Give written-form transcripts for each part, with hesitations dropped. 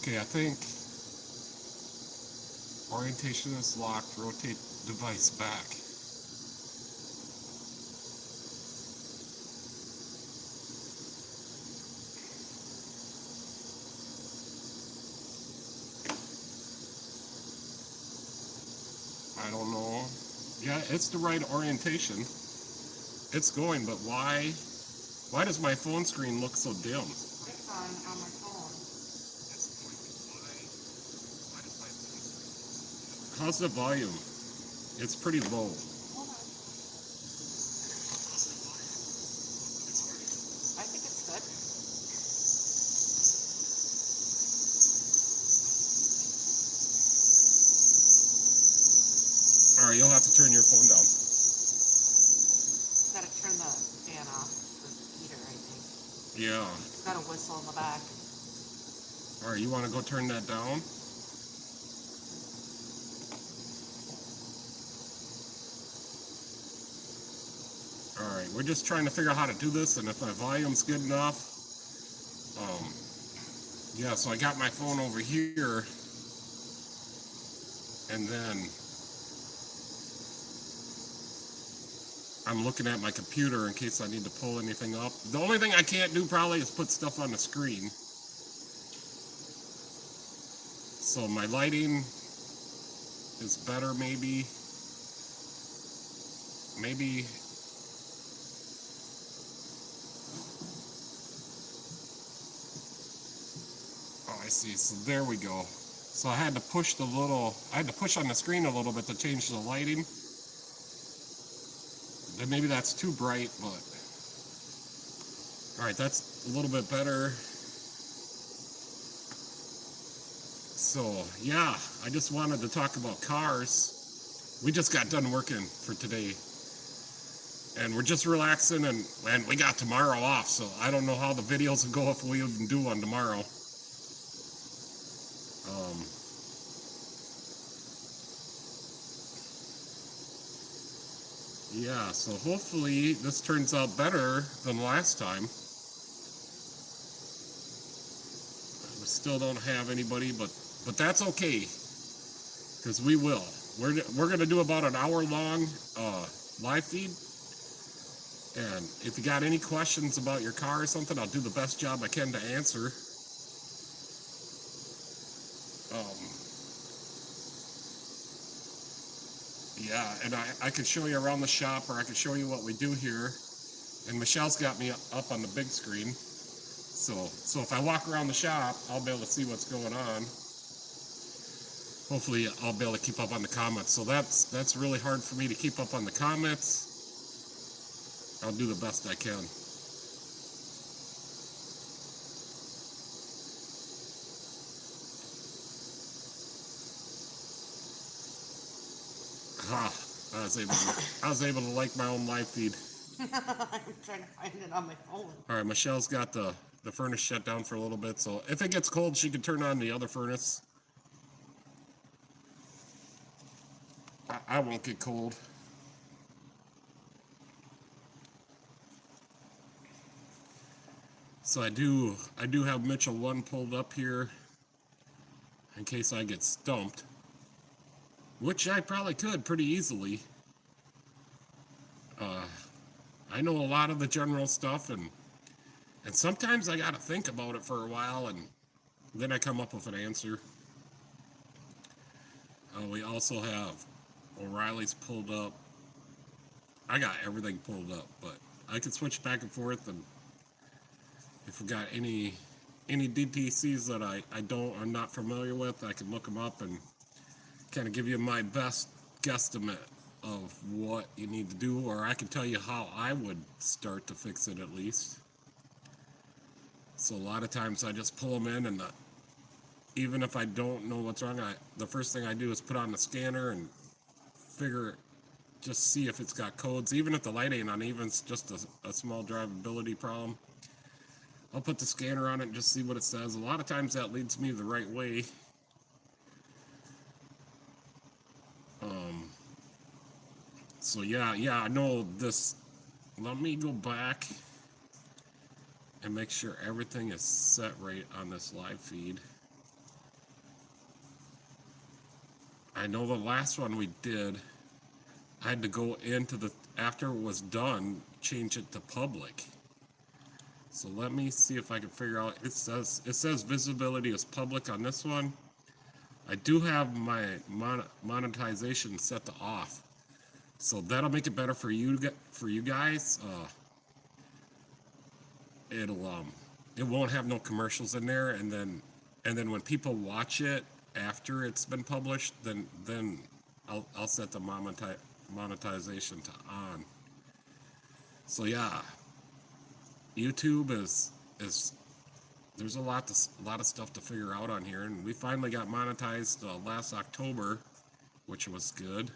Okay, I think orientation is locked. Rotate device back. I don't know. Yeah, it's the right orientation. It's going, but why? Why does my phone screen look so dim? It's on my phone. How's the volume? It's pretty low. Hold on. I think it's good. All right, you'll have to turn your phone down. Gotta turn the fan off for Peter, I think. Yeah. It's got a whistle in the back. All right, you want to go turn that down? All right, we're just trying to figure out how to do this, and if my volume's good enough. Yeah, so I got my phone over here, and then I'm looking at my computer in case I need to pull anything up. The only thing I can't do probably is put stuff on the screen. So my lighting is better, maybe. Maybe. Oh, I see. So there we go. So I had to push on the screen a little bit to change the lighting. Then maybe that's too bright, but all right, that's a little bit better. So yeah, I just wanted to talk about cars. We just got done working for today, and we're just relaxing, and we got tomorrow off. So I don't know how the videos will go if we even do one tomorrow. Yeah, so hopefully this turns out better than last time. We still don't have anybody, but that's okay, because we will. We're gonna do about an hour long live feed, and if you got any questions about your car or something, I'll do the best job I can to answer. Yeah, and I could show you around the shop, or I could show you what we do here. And Michelle's got me up on the big screen. So if I walk around the shop, I'll be able to see what's going on. Hopefully I'll be able to keep up on the comments. So that's really hard for me to keep up on the comments. I'll do the best I can. I was able to like my own live feed. I'm trying to find it on my phone. All right, Michelle's got the furnace shut down for a little bit, so if it gets cold, she can turn on the other furnace. I won't get cold. So I do have Mitchell 1 pulled up here in case I get stumped, which I probably could pretty easily. I know a lot of the general stuff, and sometimes I gotta think about it for a while, and then I come up with an answer. We also have O'Reilly's pulled up. I got everything pulled up, but I can switch back and forth, and if we got any DTCs that I'm not familiar with, I can look them up and kind of give you my best guesstimate of what you need to do, or I can tell you how I would start to fix it at least. So a lot of times I just pull them in, and even if I don't know what's wrong, the first thing I do is put on the scanner and just see if it's got codes. Even if the light ain't on, even it's just a small drivability problem, I'll put the scanner on it and just see what it says. A lot of times that leads me the right way. So yeah, I know this. Let me go back and make sure everything is set right on this live feed. I know the last one we did, I had to go into the, after it was done, change it to public. So let me see if I can figure out, it says visibility is public on this one. I do have my monetization set to off. So that'll make it better for you guys. It won't have no commercials in there, and then when people watch it after it's been published, then I'll set the monetization to on. So yeah, YouTube is there's a lot of stuff to figure out on here, and we finally got monetized last October, which was good.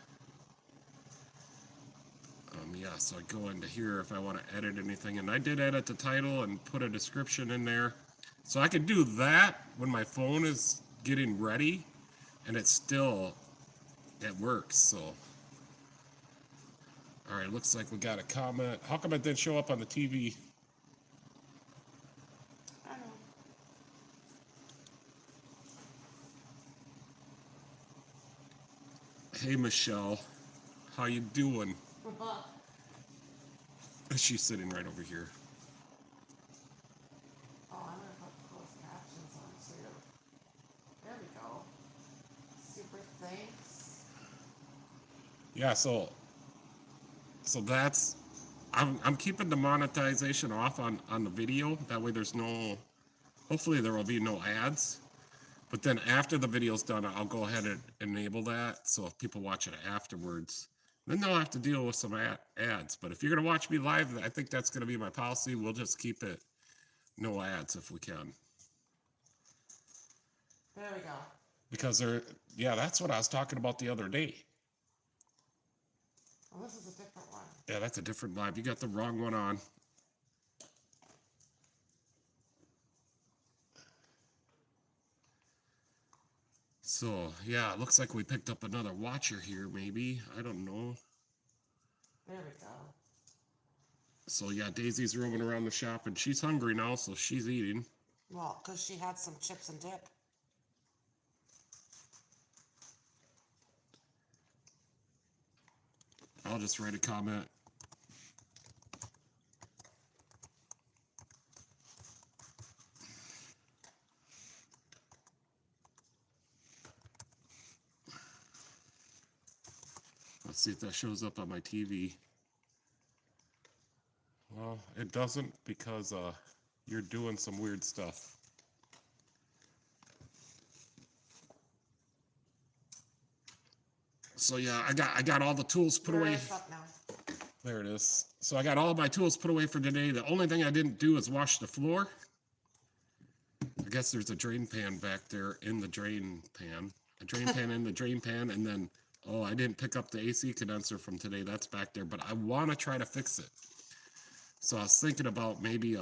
Yeah, so I go into here if I want to edit anything, and I did edit the title and put a description in there. So I could do that when my phone is getting ready, and it works. So, all right, looks like we got a comment. How come it didn't show up on the TV? I don't know. Hey Michelle, how you doing? She's sitting right over here. Oh, I'm gonna put closed captions on too. There we go. Super thanks. Yeah, so that's, I'm keeping the monetization off on the video. That way there's no, hopefully there will be no ads. But then after the video's done, I'll go ahead and enable that. So if people watch it afterwards, then they'll have to deal with some ads. But if you're going to watch me live, I think that's going to be my policy. We'll just keep it no ads if we can. There we go. Because yeah, that's what I was talking about the other day. Well, this is a different one. Yeah, that's a different live. You got the wrong one on. So, yeah, it looks like we picked up another watcher here, maybe. I don't know. There we go. So, yeah, Daisy's roaming around the shop, and she's hungry now, so she's eating. Well, because she had some chips and dip. I'll just write a comment. Let's see if that shows up on my TV. Well, it doesn't because you're doing some weird stuff. So yeah, I got all the tools put away. It's up now. There it is. So I got all my tools put away for today. The only thing I didn't do is wash the floor. I guess there's a drain pan back there in the drain pan. A drain pan in the drain pan, and then, oh, I didn't pick up the AC condenser from today. That's back there, but I want to try to fix it. So I was thinking about maybe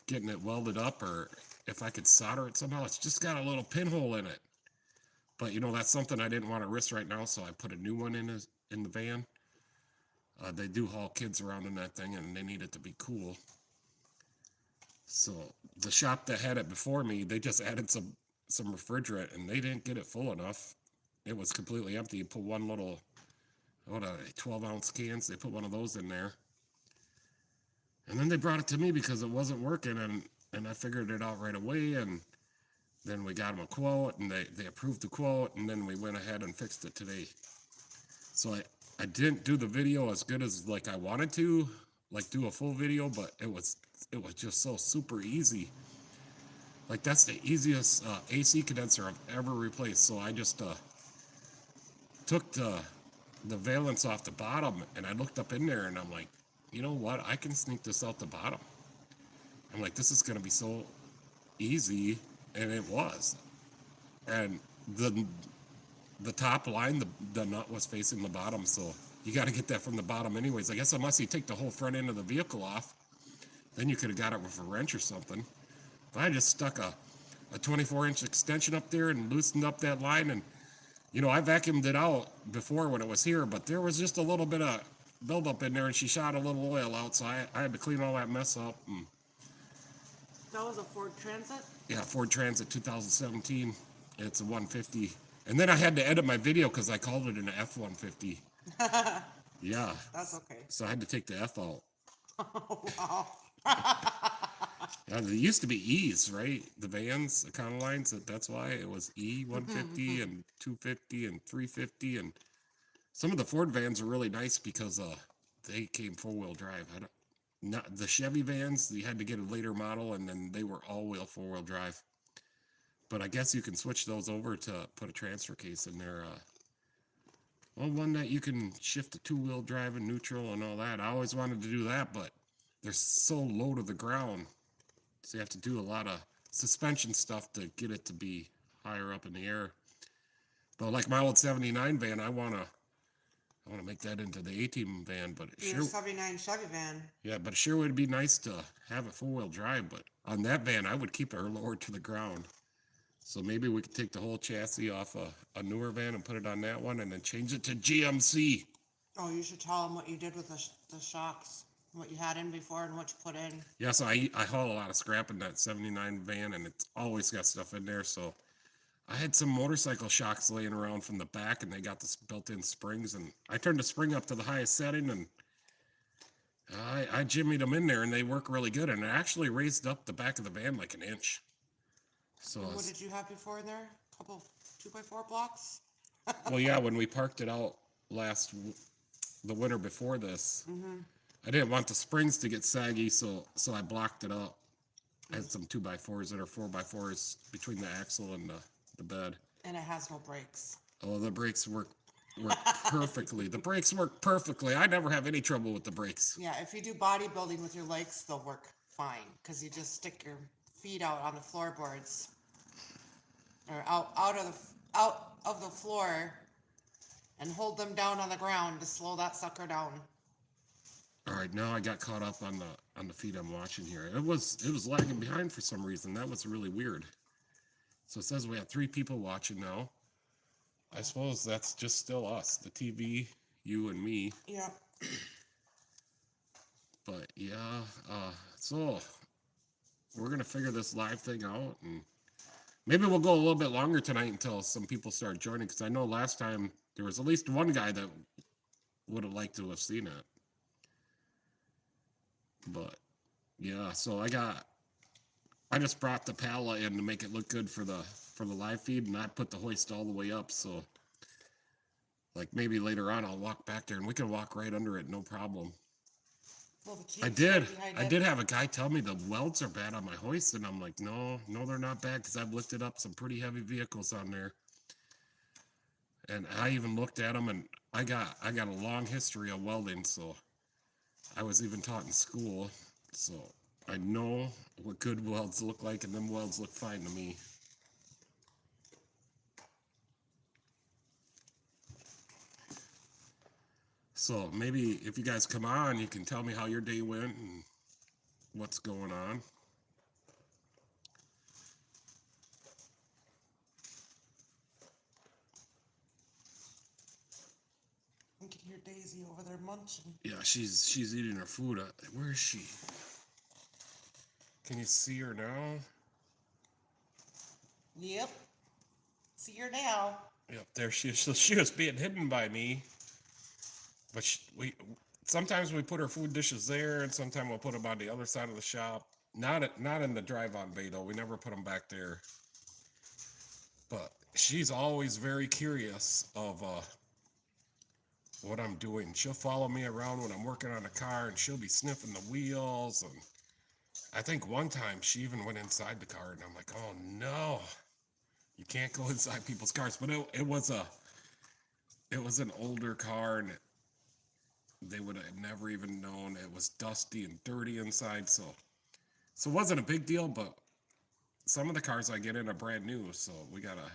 getting it welded up, or if I could solder it somehow. It's just got a little pinhole in it. But, you know, that's something I didn't want to risk right now, so I put a new one in the van. They do haul kids around in that thing, and they need it to be cool. So the shop that had it before me, they just added some refrigerant, and they didn't get it full enough. It was completely empty. You put one little, 12-ounce cans. They put one of those in there. And then they brought it to me because it wasn't working, and I figured it out right away, and then we got them a quote, and they approved the quote, and then we went ahead and fixed it today. So I didn't do the video as good as like I wanted to, like do a full video, but it was just so super easy. Like that's the easiest AC condenser I've ever replaced. So I just took the valence off the bottom, and I looked up in there, and I'm like, you know what? I can sneak this out the bottom. I'm like, this is gonna be so easy. And it was. And the top line, the nut was facing the bottom, so you got to get that from the bottom anyways. I guess unless you take the whole front end of the vehicle off, then you could have got it with a wrench or something. But I just stuck a 24-inch extension up there and loosened up that line. And, you know, I vacuumed it out before when it was here, but there was just a little bit of buildup in there, and she shot a little oil out, so I had to clean all that mess up. And That was a Ford Transit? yeah, Ford Transit 2017. It's a 150 And then I had to edit my video because I called it an F-150. Yeah. That's okay. So I had to take the F out. Oh, wow. Yeah, there used to be E's, right? The vans, the Econolines. That's why it was E 150 and 250 and 350. And some of the Ford vans are really nice because they came four-wheel drive. I don't, not the Chevy vans. You had to get a later model, and then they were all-wheel four-wheel drive. But I guess you can switch those over to put a transfer case in there. Well, one that you can shift to two-wheel drive and neutral and all that. I always wanted to do that, but they're so low to the ground. So you have to do a lot of suspension stuff to get it to be higher up in the air. But like my old 79 van, I wanna make that into the A-Team van, but it Your sure 79 Chevy van. yeah, but it sure would be nice to have it four-wheel drive. But on that van, I would keep it lower to the ground. So maybe we could take the whole chassis off a newer van and put it on that one, and then change it to GMC. Oh, you should tell them what you did with the shocks, what you had in before and what you put in. Yeah, so I haul a lot of scrap in that 79 van, and it's always got stuff in there. So I had some motorcycle shocks laying around from the back, and they got this built-in springs, and I turned the spring up to the highest setting, and I jimmied them in there, and they work really good, and it actually raised up the back of the van like an inch. So And what did you have before in there? A couple 2x4 blocks? well, yeah, when we parked it out the winter before this, I didn't want the springs to get saggy, so I blocked it up. I had some 2x4s that are 4x4s between the axle and the bed. And it has no brakes. Oh, the brakes work perfectly. The brakes work perfectly. I never have any trouble with the brakes. Yeah, if you do bodybuilding with your legs, they'll work fine because you just stick your feet out on the floorboards or out of the floor and hold them down on the ground to slow that sucker down. All right, now I got caught up on the feed I'm watching here. It was lagging behind for some reason. That was really weird. So it says we have 3 people watching now. I suppose that's just still us, the TV, you and me. Yeah. But yeah, so we're gonna figure this live thing out, and maybe we'll go a little bit longer tonight until some people start joining. Because I know last time there was at least one guy that would have liked to have seen it. But yeah, so I just brought the Pala in to make it look good for the live feed, and I put the hoist all the way up. So like maybe later on I'll walk back there and we can walk right under it, no problem. Well, the I Jeep's did. right behind I it. did have a guy tell me the welds are bad on my hoist, and I'm like, no, they're not bad because I've lifted up some pretty heavy vehicles on there. And I even looked at them, and I got a long history of welding, so I was even taught in school, so I know what good welds look like, and them welds look fine to me. So maybe if you guys come on, you can tell me how your day went and what's going on. You can hear Daisy over there munching. Yeah, she's eating her food. Where is she? Can you see her now? Yep. See her now. Yep, there she is. So she was being hidden by me. But sometimes we put her food dishes there, and sometimes we'll put them on the other side of the shop. Not in the drive-on bay though. We never put them back there. But she's always very curious of what I'm doing. She'll follow me around when I'm working on a car, and she'll be sniffing the wheels. And I think one time she even went inside the car, and I'm like, oh no, you can't go inside people's cars. But it was an older car, and they would have never even known. It was dusty and dirty inside, so it wasn't a big deal. But some of the cars I get in are brand new, so we gotta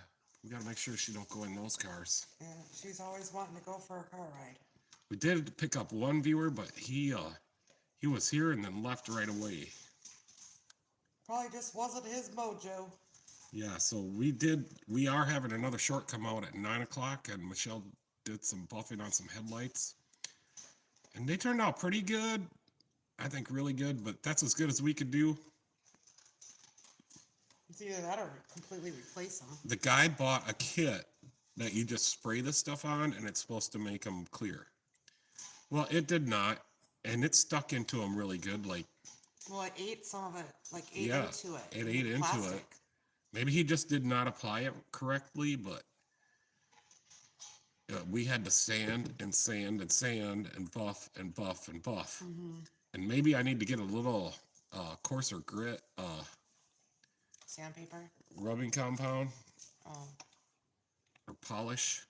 make sure she don't go in those cars. Yeah, she's always wanting to go for a car ride. We did pick up one viewer, but he was here and then left right away. Probably just wasn't his mojo. Yeah, so we are having another short come out at 9 o'clock, and Michelle did some buffing on some headlights. And they turned out pretty good. I think really good, but that's as good as we could do. It's either that or completely replace them. The guy bought a kit that you just spray this stuff on and it's supposed to make them clear. Well, it did not, and it stuck into them really good. Like, Well, it ate some of it, like ate yeah, into it. it the ate into it. plastic. Maybe he just did not apply it correctly, but we had to sand and sand and sand and buff and buff and buff. And maybe I need to get a little coarser grit Sandpaper. rubbing compound Oh, or polish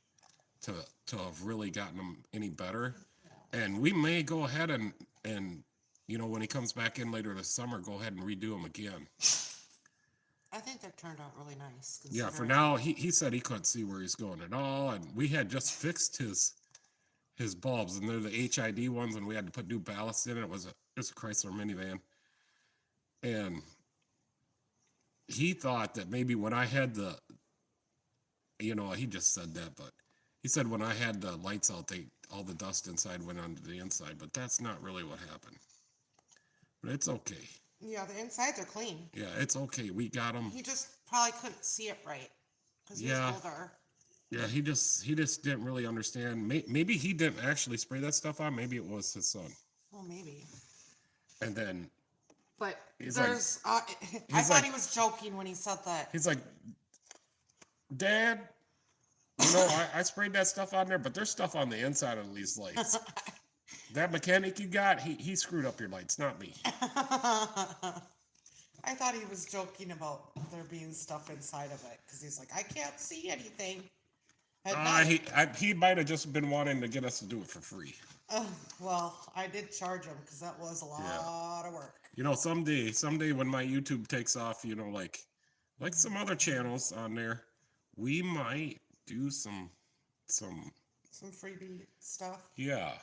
to have really gotten them any better. And we may go ahead and when he comes back in later this summer, go ahead and redo them again. I think that turned out really nice. Yeah, for considering- now, he said he couldn't see where he's going at all, and we had just fixed his bulbs, and they're the HID ones, and we had to put new ballast in it. It was a Chrysler minivan, and he thought that maybe when I had he just said that, but he said when I had the lights out, all the dust inside went onto the inside, but that's not really what happened. But it's okay. Yeah, the insides are clean. Yeah, it's okay. We got them. He just probably couldn't see it right because he's Yeah. older. Yeah, he just didn't really understand. Maybe he didn't actually spray that stuff on. Maybe it was his son. Well, maybe. And then But He's like- there's. I he's thought like- he was joking when he said that. he's like, Dad, I sprayed that stuff on there, but there's stuff on the inside of these lights. That mechanic you got, he screwed up your lights, not me. I thought he was joking about there being stuff inside of it because he's like, I can't see anything. At night. He might have just been wanting to get us to do it for free. Well, I did charge him because that was a lot of work. Someday when my YouTube takes off, like some other channels on there, we might do some Some freebie stuff. yeah.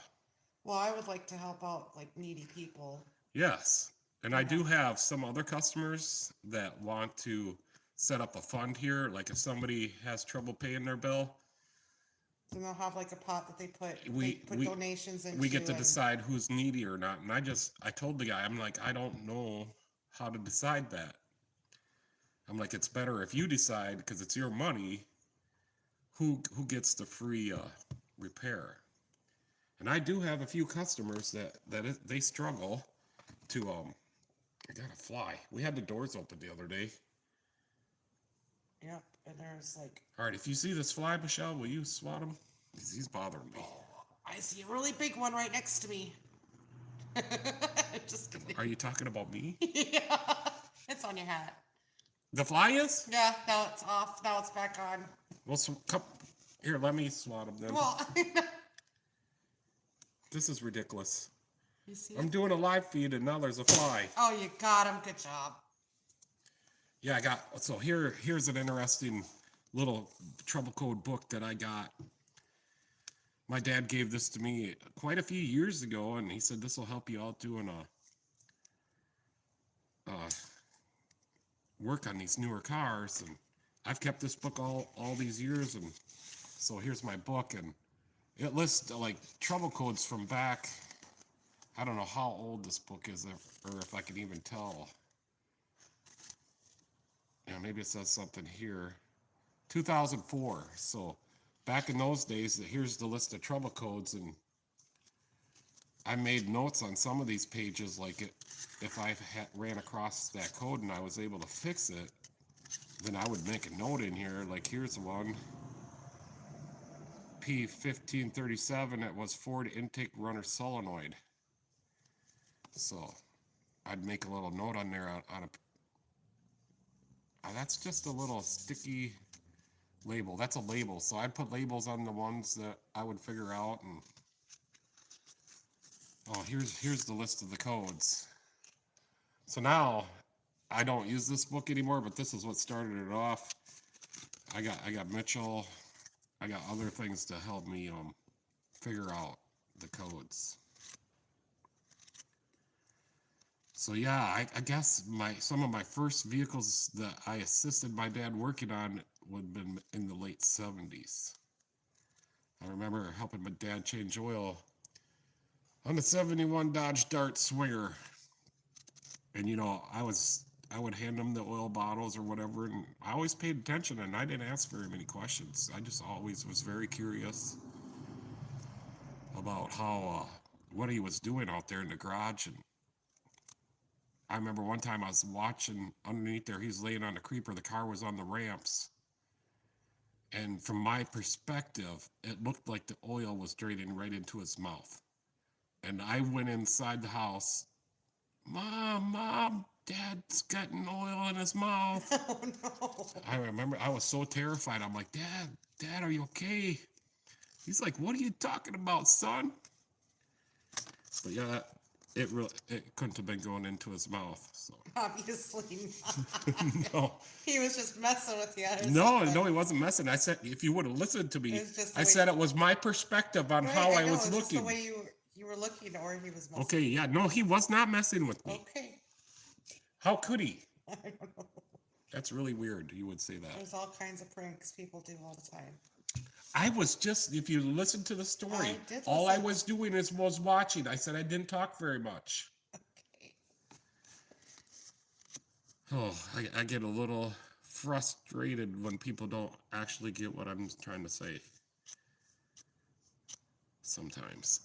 Well, I would like to help out like needy people. Yes. And I do have some other customers that want to set up a fund here. Like if somebody has trouble paying their bill, Then they'll have like a pot that they put We- donations into. we get to and- decide who's needy or not. And I told the guy, I'm like, I don't know how to decide that. I'm like, it's better if you decide because it's your money who gets the free repair. And I do have a few customers they struggle to I got a fly. We had the doors open the other day. Yep, and there's like, All right, if you see this fly, Michelle, will you swat him? He's bothering me. I see a really big one right next to me. Just kidding. Are you talking about me? Yeah, it's on your hat. The fly is? Yeah, now it's off. Now it's back on. Well, come here. Let me swat him then. Well, This is ridiculous. you see I'm it? doing a live feed and now there's a fly. Oh, you got him. Good job. Yeah, so here's an interesting little trouble code book that I got. My dad gave this to me quite a few years ago, and he said this will help you out doing work on these newer cars. And I've kept this book all these years, and so here's my book, and it lists like trouble codes from back. I don't know how old this book is, or if I can even tell. Yeah, maybe it says something here. 2004. So back in those days, here's the list of trouble codes, and I made notes on some of these pages. Like if I ran across that code and I was able to fix it, then I would make a note in here. Like here's one. P1537. It was Ford intake runner solenoid. So I'd make a little note on there on a. That's just a little sticky label. That's a label. So I'd put labels on the ones that I would figure out. And oh, here's the list of the codes. So now I don't use this book anymore, but this is what started it off. I got Mitchell. I got other things to help me figure out the codes. So yeah, I guess some of my first vehicles that I assisted my dad working on would have been in the late 70s. I remember helping my dad change oil on the 71 Dodge Dart Swinger. And I was I would hand him the oil bottles or whatever, and I always paid attention, and I didn't ask very many questions. I just always was very curious about how what he was doing out there in the garage. And I remember one time I was watching underneath there, he's laying on the creeper, the car was on the ramps, and from my perspective, it looked like the oil was draining right into his mouth. And I went inside the house. Mom, Dad's getting oil in his mouth. Oh no. I remember I was so terrified. I'm like, Dad, are you okay? He's like, what are you talking about, son? But yeah, it couldn't have been going into his mouth. So Obviously not. no, He was just messing with you. no, he wasn't messing. I said, if you would have listened to me, It was just the I way- said it was my perspective on Right, how I know, was it's just looking. the way you were looking, or he was messing. Okay, yeah, no, he was not messing with me. Okay. How could he? I don't know. That's really weird. You would say that. There's all kinds of pranks people do all the time. I was just, if you listen to the story, I did all I listen. was doing was watching. I said I didn't talk very much. Okay. Oh, I get a little frustrated when people don't actually get what I'm trying to say. Sometimes.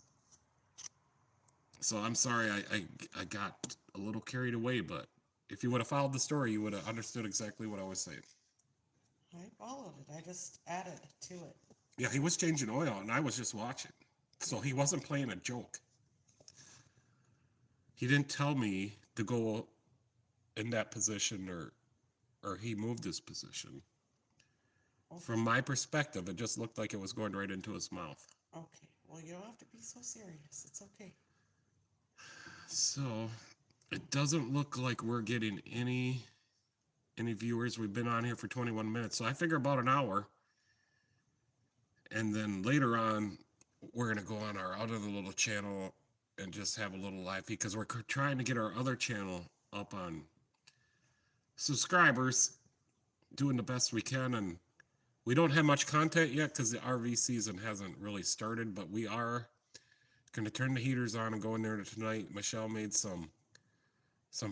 So I'm sorry I got a little carried away, but if you would have followed the story, you would have understood exactly what I was saying. I followed it. I just added to it. Yeah, he was changing oil, and I was just watching. So he wasn't playing a joke. He didn't tell me to go in that position, or he moved his position. From my perspective, it just looked like it was going right into his mouth. Okay. Well, you don't have to be so serious. It's okay. So it doesn't look like we're getting any viewers. We've been on here for 21 minutes, so I figure about an hour. And then later on, we're going to go on our other little channel and just have a little live feed, because we're trying to get our other channel up on subscribers, doing the best we can. And we don't have much content yet because the RV season hasn't really started, but we are going to turn the heaters on and go in there tonight. Michelle made some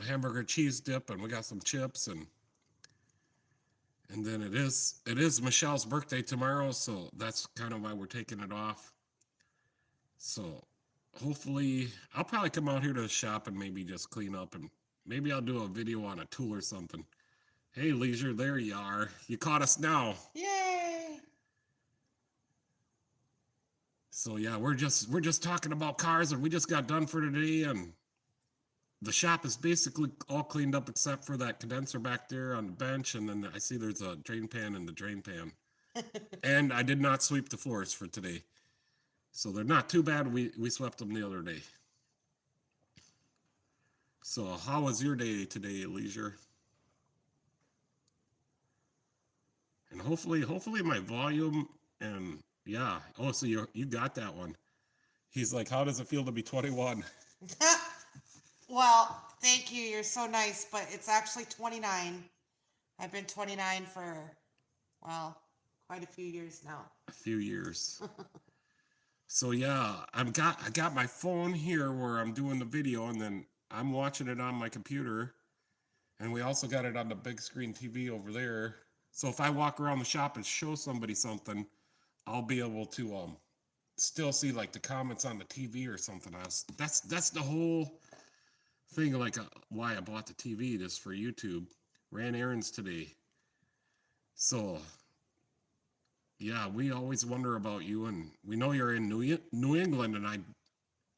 hamburger cheese dip, and we got some chips, and then it is Michelle's birthday tomorrow, so that's kind of why we're taking it off. So hopefully I'll probably come out here to the shop and maybe just clean up, and maybe I'll do a video on a tool or something. Hey, Leisure, there you are. You caught us now. Yay! So yeah, we're just talking about cars, and we just got done for today, and the shop is basically all cleaned up except for that condenser back there on the bench, and then I see there's a drain pan in the drain pan. And I did not sweep the floors for today. So they're not too bad. We swept them the other day. So how was your day today, Leisure? And hopefully my volume, and yeah. Oh, so you got that one. He's like, how does it feel to be 21? Well, thank you. You're so nice, but it's actually 29. I've been 29 for, well, quite a few years now. A few years. So yeah, I got my phone here where I'm doing the video, and then I'm watching it on my computer, and we also got it on the big screen TV over there. So if I walk around the shop and show somebody something, I'll be able to still see like the comments on the TV or something else. That's the whole thing, like why I bought the TV, just for YouTube. Ran errands today. So yeah, we always wonder about you, and we know you're in New England, and I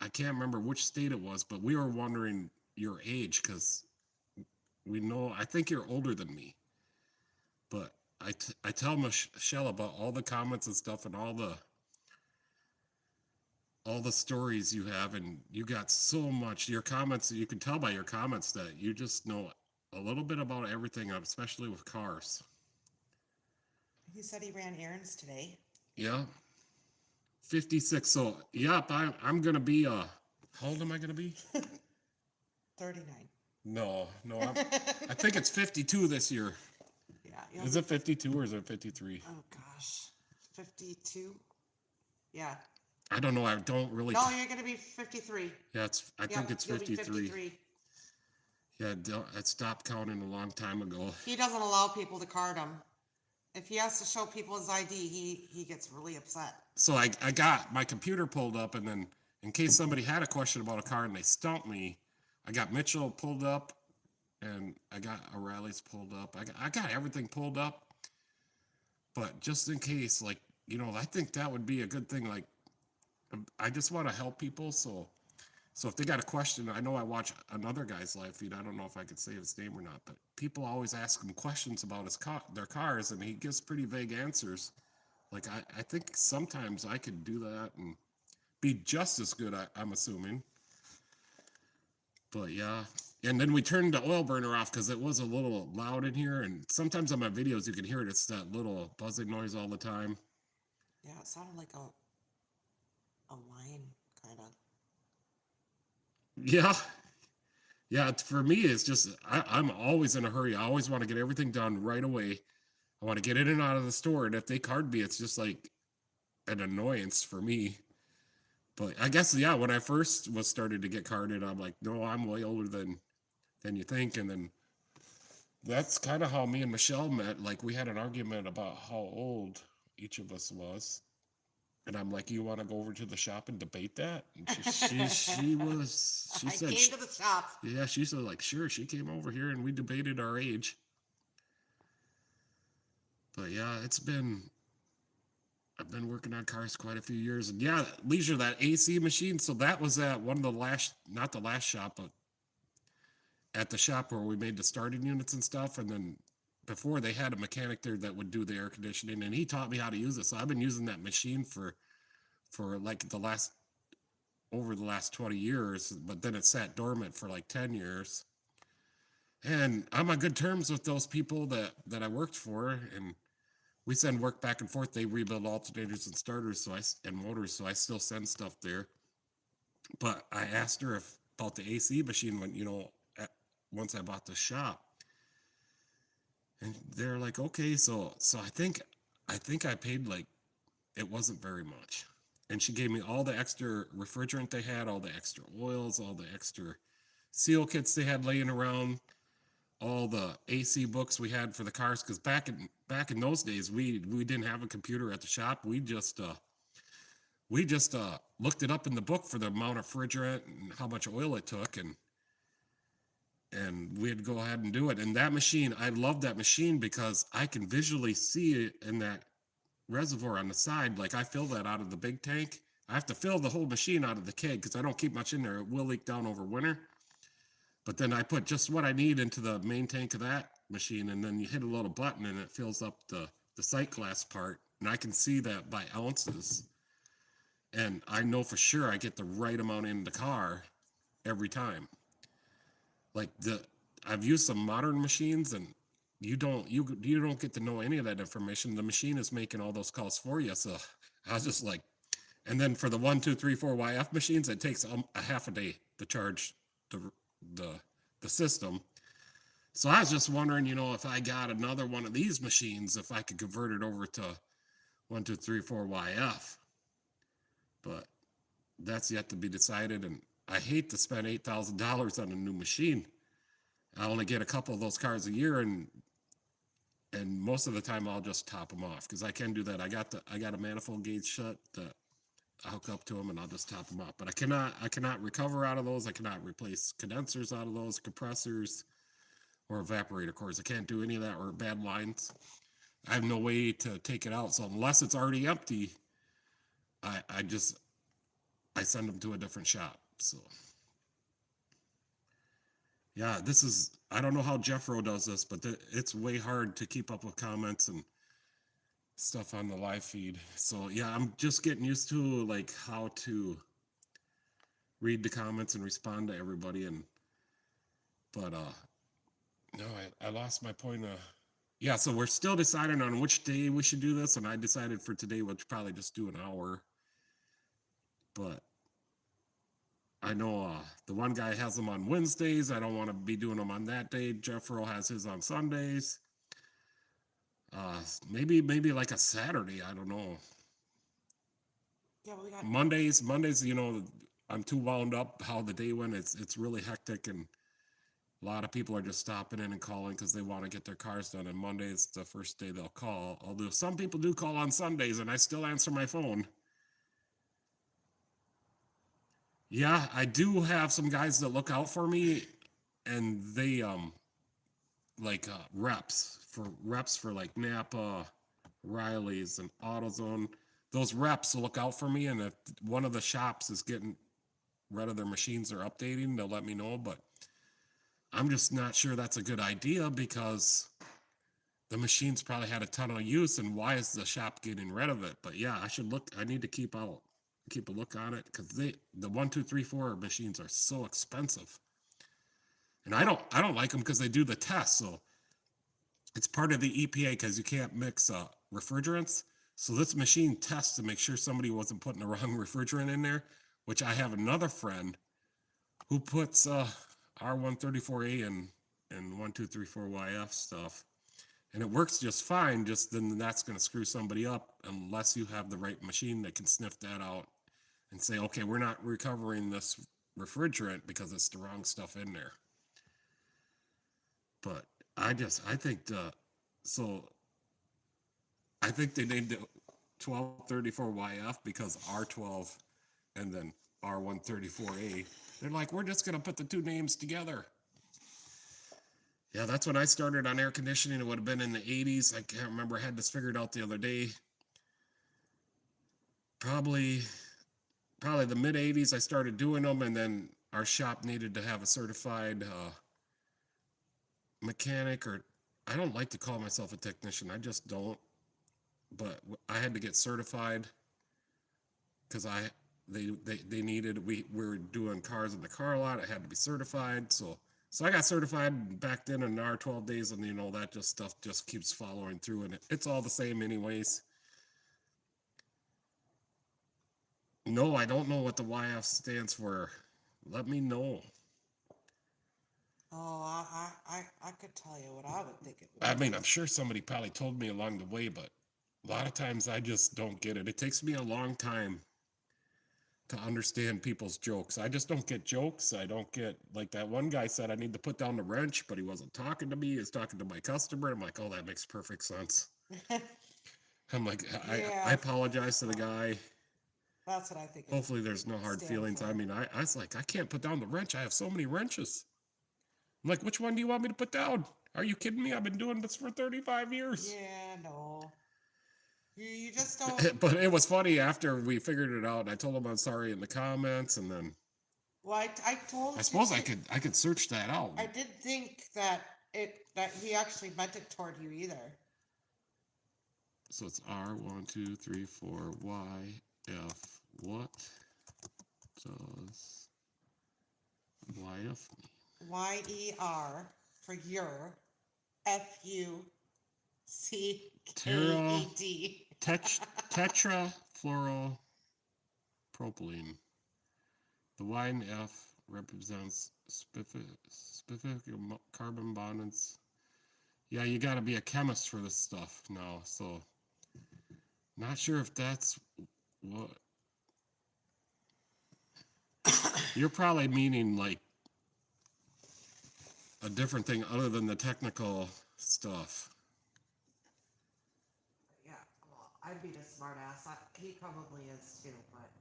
can't remember which state it was, but we were wondering your age, because we know, I think you're older than me. But I tell Michelle about all the comments and stuff, and all the stories you have, and you got so much. Your comments, you can tell by your comments that you just know a little bit about everything, especially with cars. He said he ran errands today. Yeah. 56. So, yep, I'm going to be, how old am I going to be? 39. No, I think it's 52 this year. Yeah. Is it 52 or is it 53? Oh, gosh. 52? Yeah. I don't know. I don't really. No, you're going to be 53. Yeah, I think it's you'll be 53. Yeah, I stopped counting a long time ago. He doesn't allow people to card him. If he has to show people his ID, he gets really upset. So I got my computer pulled up, and then in case somebody had a question about a card and they stumped me, I got Mitchell pulled up, and I got O'Reilly's pulled up. I got everything pulled up, but just in case, like, I think that would be a good thing. Like, I just want to help people, so if they got a question, I know I watch another guy's live feed. I don't know if I could say his name or not, but people always ask him questions about their cars, and he gives pretty vague answers. Like, I think sometimes I could do that and be just as good, I'm assuming. But yeah. And then we turned the oil burner off because it was a little loud in here. And sometimes on my videos, you can hear it. It's that little buzzing noise all the time. Yeah, it sounded like a whine, kind of. Yeah. Yeah, for me, it's just, I'm always in a hurry. I always want to get everything done right away. I want to get in and out of the store. And if they card me, it's just like an annoyance for me. But I guess, yeah, when I first was started to get carded, I'm like, no, I'm way older than you think. And then that's kind of how me and Michelle met. Like, we had an argument about how old each of us was. And I'm like, you want to go over to the shop and debate that? And she I said, came to the shop. yeah, she said, like, sure. She came over here and we debated our age. But yeah, I've been working on cars quite a few years. And yeah, Leisure, that AC machine. So that was at one of the not the last shop, but at the shop where we made the starting units and stuff. And then before, they had a mechanic there that would do the air conditioning, and he taught me how to use it. So I've been using that machine for like over the last 20 years, but then it sat dormant for like 10 years. And I'm on good terms with those people that I worked for, and we send work back and forth. They rebuild alternators and starters, and motors, so I still send stuff there. But I asked her about the AC machine when, once I bought the shop, and they're like, okay, so I think I paid, like, it wasn't very much. And she gave me all the extra refrigerant they had, all the extra oils, all the extra seal kits they had laying around, all the AC books we had for the cars. Because back in those days, we didn't have a computer at the shop. We just looked it up in the book for the amount of refrigerant and how much oil it took, and we'd go ahead and do it. And that machine, I love that machine because I can visually see it in that reservoir on the side. Like, I fill that out of the big tank. I have to fill the whole machine out of the keg because I don't keep much in there. It will leak down over winter. But then I put just what I need into the main tank of that machine, and then you hit a little button and it fills up the sight glass part, and I can see that by ounces. And I know for sure I get the right amount in the car every time. Like, I've used some modern machines, and you don't get to know any of that information. The machine is making all those calls for you. So I was just like, and then for the 1, 2, 3, 4 YF machines, it takes a half a day to charge the system. So I was just wondering, if I got another one of these machines, if I could convert it over to 1, 2, 3, 4 YF. But that's yet to be decided, and I hate to spend $8,000 on a new machine. I only get a couple of those cars a year, and most of the time I'll just top them off because I can do that. I got a manifold gauge shut that I hook up to them, and I'll just top them off. But I cannot recover out of those. I cannot replace condensers out of those, compressors, or evaporator cores. I can't do any of that, or bad lines. I have no way to take it out. So unless it's already empty, I send them to a different shop. So yeah, I don't know how Jeffro does this, but it's way hard to keep up with comments and stuff on the live feed. So yeah, I'm just getting used to, like, how to read the comments and respond to everybody. But no, I lost my point. Yeah, so we're still deciding on which day we should do this, and I decided for today we'll probably just do an hour. But I know the one guy has them on Wednesdays. I don't want to be doing them on that day. Jeffro has his on Sundays. Maybe like a Saturday. I don't know. Yeah, we got Mondays. I'm too wound up how the day went. It's really hectic, and A lot of people are just stopping in and calling because they want to get their cars done. And Monday is the first day they'll call. Although some people do call on Sundays, and I still answer my phone. Yeah, I do have some guys that look out for me, and they like reps for like Napa, Riley's, and AutoZone. Those reps look out for me, and if one of the shops is getting rid of their machines or updating, they'll let me know. But I'm just not sure that's a good idea because the machine's probably had a ton of use, and why is the shop getting rid of it? But yeah, I need to keep a look on it because the 1, 2, 3, 4 machines are so expensive. And I don't like them because they do the test. So it's part of the EPA because you can't mix refrigerants. So this machine tests to make sure somebody wasn't putting the wrong refrigerant in there, which I have another friend who puts R134A and 1234YF stuff. And it works just fine, just then that's going to screw somebody up unless you have the right machine that can sniff that out and say, okay, we're not recovering this refrigerant because it's the wrong stuff in there. But I think they named it 1234YF because R12 and then R134A. They're like, we're just going to put the two names together. Yeah, that's when I started on air conditioning. It would have been in the 80s. I can't remember. I had this figured out the other day. Probably the mid 80s I started doing them, and then our shop needed to have a certified mechanic, or I don't like to call myself a technician. I just don't. But I had to get certified because they needed, we were doing cars in the car lot. I had to be certified. So I got certified back then in our 12 days, and that just stuff just keeps following through, and it's all the same anyways. No, I don't know what the YF stands for. Let me know. Oh, I could tell you what I would think it would. I mean, I'm sure somebody probably told me along the way, but a lot of times I just don't get it. It takes me a long time to understand people's jokes. I just don't get jokes. I don't get, like that one guy said, I need to put down the wrench, but he wasn't talking to me. He was talking to my customer. I'm like, oh, that makes perfect sense. I'm like, I apologize to the guy. That's what I think. Hopefully there's no hard feelings. I mean, I was like, I can't put down the wrench. I have so many wrenches. I'm like, which one do you want me to put down? Are you kidding me? I've been doing this for 35 years. Yeah, no. You just don't. But it was funny after we figured it out. I told him I'm sorry in the comments, and then. Well, I told. I suppose I could search that out. I did think that he actually meant it toward you either. So it's R1234YF. What does YF mean? YER for your FUCKED. Tetrafluoropropylene. The Y and F represents specific carbon bonds. Yeah, you got to be a chemist for this stuff now. So, not sure if that's what. You're probably meaning like a different thing other than the technical stuff. Yeah, well, I'd be the smart ass. He probably is too, but.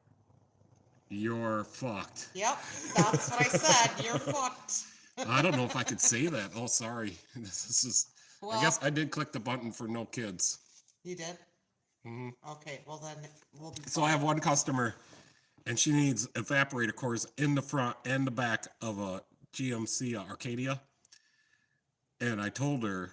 You're fucked. Yep, that's what I said. You're fucked. I don't know if I could say that. Oh, sorry. This is. Well, I guess I did click the button for no kids. You did? Mm-hmm. Okay, well then we'll be. So I have one customer, and she needs evaporator cores in the front and the back of a GMC Arcadia. And I told her,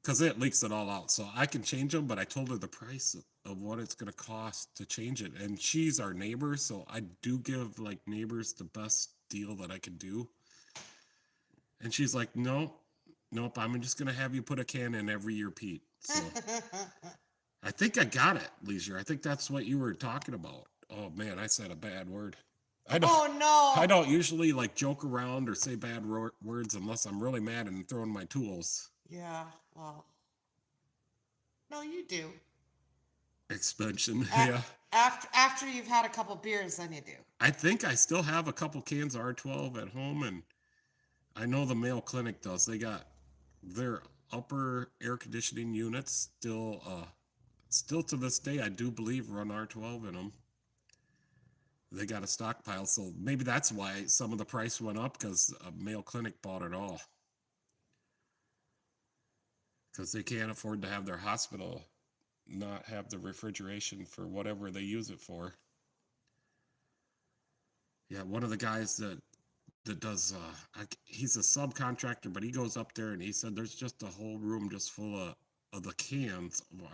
because it leaks it all out, so I can change them, but I told her the price of what it's going to cost to change it. And she's our neighbor, so I do give like neighbors the best deal that I can do. And she's like, nope, I'm just going to have you put a can in every year, Pete. So I think I got it, Leisure. I think that's what you were talking about. Oh man, I said a bad word. I don't usually like joke around or say bad words unless I'm really mad and throwing my tools. Yeah, well, no, you do. Expansion, yeah. After you've had a couple beers, then you do. I think I still have a couple cans of R12 at home, and I know the Mayo Clinic does. They got their upper air conditioning units still to this day, I do believe, run R12 in them. They got a stockpile, so maybe that's why some of the price went up, because Mayo Clinic bought it all, because they can't afford to have their hospital not have the refrigeration for whatever they use it for. Yeah, one of the guys that does he's a subcontractor, but he goes up there and he said there's just a whole room just full of the cans of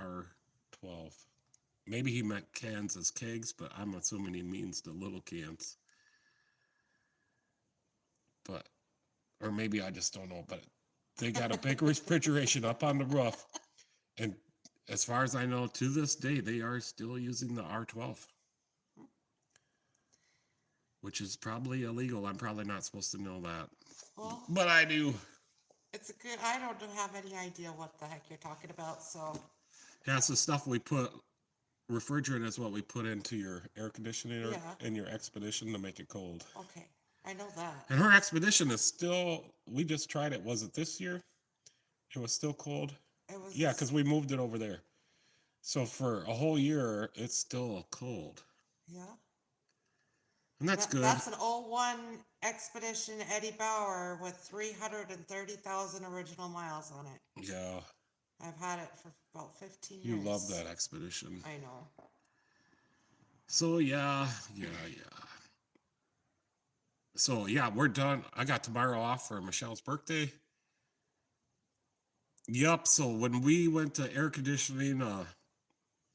R12. Maybe he meant cans as kegs, but I'm assuming he means the little cans. But, or maybe I just don't know, but they got a big refrigeration up on the roof. And as far as I know, to this day, they are still using the R12, which is probably illegal. I'm probably not supposed to know that, Well, but I do. it's a good. I don't have any idea what the heck you're talking about. So Yeah, it's the stuff we put. Refrigerant is what we put into your air conditioner Yeah. in your Expedition to make it cold. okay, I know that. And her Expedition is still. We just tried it. Was it this year? It was still cold. It was. Yeah, because we moved it over there. So for a whole year, it's still cold, Yeah. and that's good. That's an 01 Expedition Eddie Bauer with 330,000 original miles on it. Yeah, I've had it for about 15 you years. love that Expedition. I know. So yeah. So yeah, we're done. I got tomorrow off for Michelle's birthday. Yup. So when we went to air conditioning,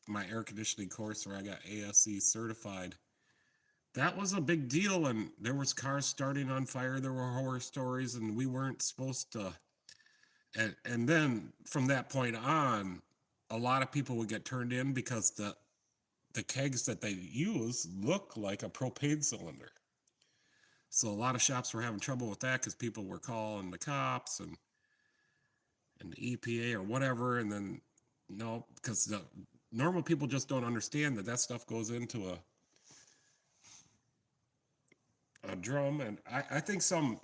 my air conditioning course where I got ASE certified, that was a big deal, and there was cars starting on fire. There were horror stories, and we weren't supposed to. And then from that point on, a lot of people would get turned in because the kegs that they use look like a propane cylinder. So a lot of shops were having trouble with that because people were calling the cops and the EPA or whatever, and then no, because the normal people just don't understand that stuff goes into a drum, and I think some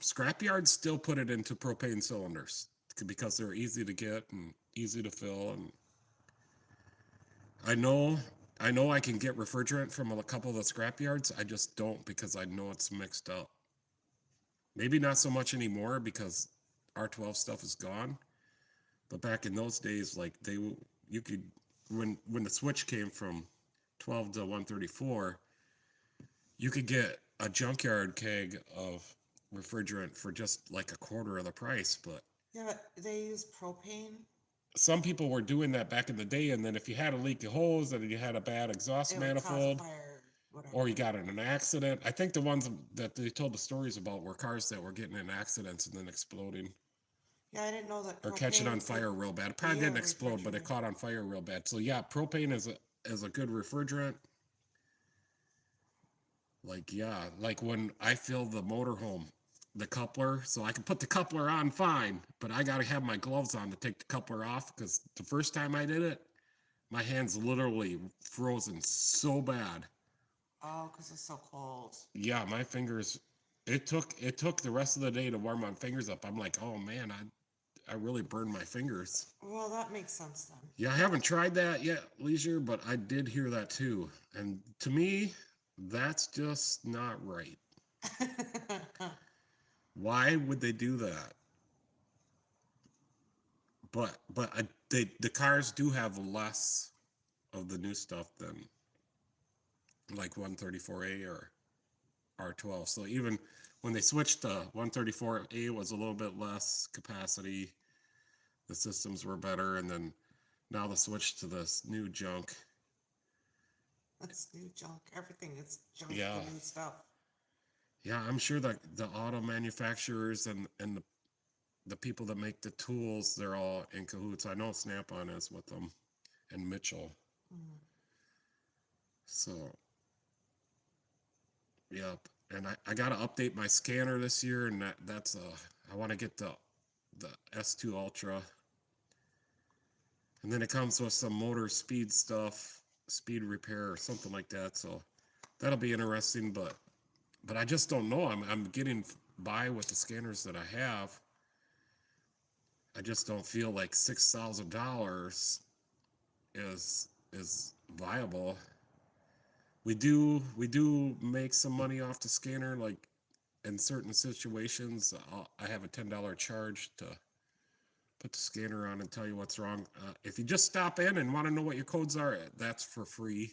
scrap yards still put it into propane cylinders because they're easy to get and easy to fill. And I know I can get refrigerant from a couple of the scrap yards. I just don't, because I know it's mixed up. Maybe not so much anymore because R12 stuff is gone. But back in those days, like you could, when the switch came from 12 to 134, you could get a junkyard keg of refrigerant for just like a quarter of the price. But Yeah, but they use propane. some people were doing that back in the day, and then if you had a leaky hose and you had a bad exhaust It would cause a manifold, fire, whatever. or you got in an accident. I think the ones that they told the stories about were cars that were getting in accidents and then exploding Yeah, I didn't know that. or catching on propane fire could real bad. It probably be a didn't explode, but it refrigerant. caught on fire real bad. So yeah, propane is a good refrigerant. Like yeah, like when I fill the motorhome, the coupler, so I can put the coupler on fine, but I gotta have my gloves on to take the coupler off, because the first time I did it, my hands literally frozen so bad. Oh, because it's so cold. Yeah, my fingers. It took the rest of the day to warm my fingers up. I'm like, oh man, I really burned my fingers. Well, that makes sense then. Yeah, I haven't tried that yet, Leisure, but I did hear that too. And to me, that's just not right. Why would they do that? But the cars do have less of the new stuff than like 134A or R12. So even when they switched to 134A, was a little bit less capacity. The systems were better, and then now the switch to this new junk. That's new junk. Everything is junk. Yeah. The new stuff. Yeah, I'm sure that the auto manufacturers and the people that make the tools, they're all in cahoots. I know Snap-on is with them, and Mitchell. Mm. So, yep. And I got to update my scanner this year, and that's I want to get the S2 Ultra. And then it comes with some motor speed stuff, speed repair or something like that. So that'll be interesting, but I just don't know. I'm getting by with the scanners that I have. I just don't feel like $6,000 is viable. We do make some money off the scanner, like in certain situations. I have a $10 charge to put the scanner on and tell you what's wrong. If you just stop in and want to know what your codes are, that's for free.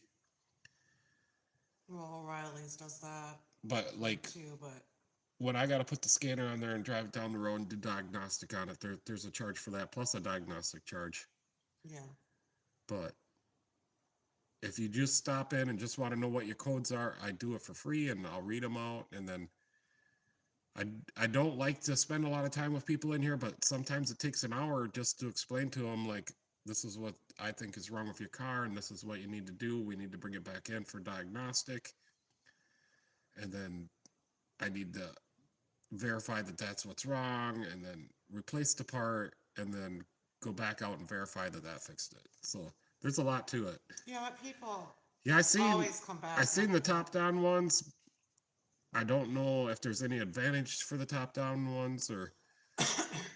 Well, O'Reilly's does that But like too, but when I got to put the scanner on there and drive down the road and do diagnostic on it, there's a charge for that plus a diagnostic charge. yeah. But if you just stop in and just want to know what your codes are, I do it for free and I'll read them out. And then I don't like to spend a lot of time with people in here, but sometimes it takes an hour just to explain to them, like, this is what I think is wrong with your car and this is what you need to do. We need to bring it back in for diagnostic. And then I need to verify that that's what's wrong and then replace the part and then go back out and verify that that fixed it. So there's a lot to it. Yeah, but people Yeah, always come back. I seen the top down ones. I don't know if there's any advantage for the top down ones or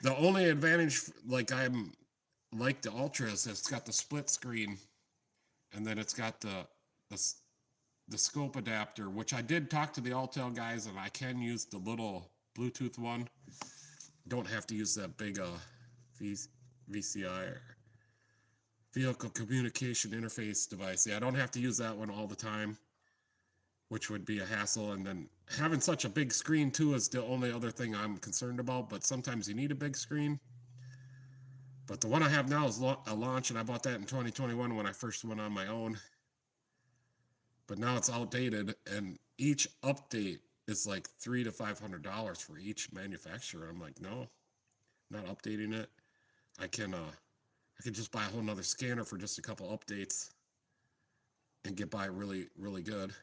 the only advantage like I'm like the Ultra is it's got the split screen and then it's got the scope adapter, which I did talk to the Altel guys and I can use the little Bluetooth one. Don't have to use that big VCI or vehicle communication interface device. Yeah, I don't have to use that one all the time, which would be a hassle. And then having such a big screen too is the only other thing I'm concerned about, but sometimes you need a big screen. But the one I have now is a launch, and I bought that in 2021 when I first went on my own. But now it's outdated, and each update is like $300 to $500 for each manufacturer. I'm like, no, not updating it. I can just buy a whole nother scanner for just a couple updates and get by really, really good.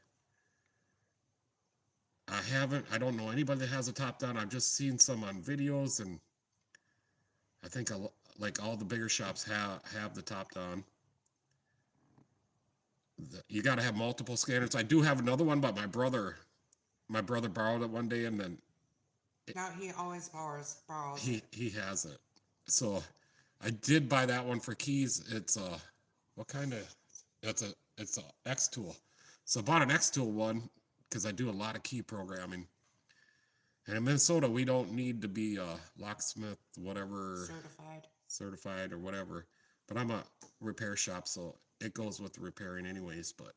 I don't know anybody that has a top down. I've just seen some on videos, and I think like all the bigger shops have the top down. You got to have multiple scanners. I do have another one, but my brother borrowed it one day, and then Now he always borrows. he has it. So I did buy that one for keys. It's it's a X tool. So I bought an X tool one because I do a lot of key programming. And in Minnesota, we don't need to be a locksmith, whatever, certified or whatever. But I'm a repair shop, so it goes with the repairing anyways. But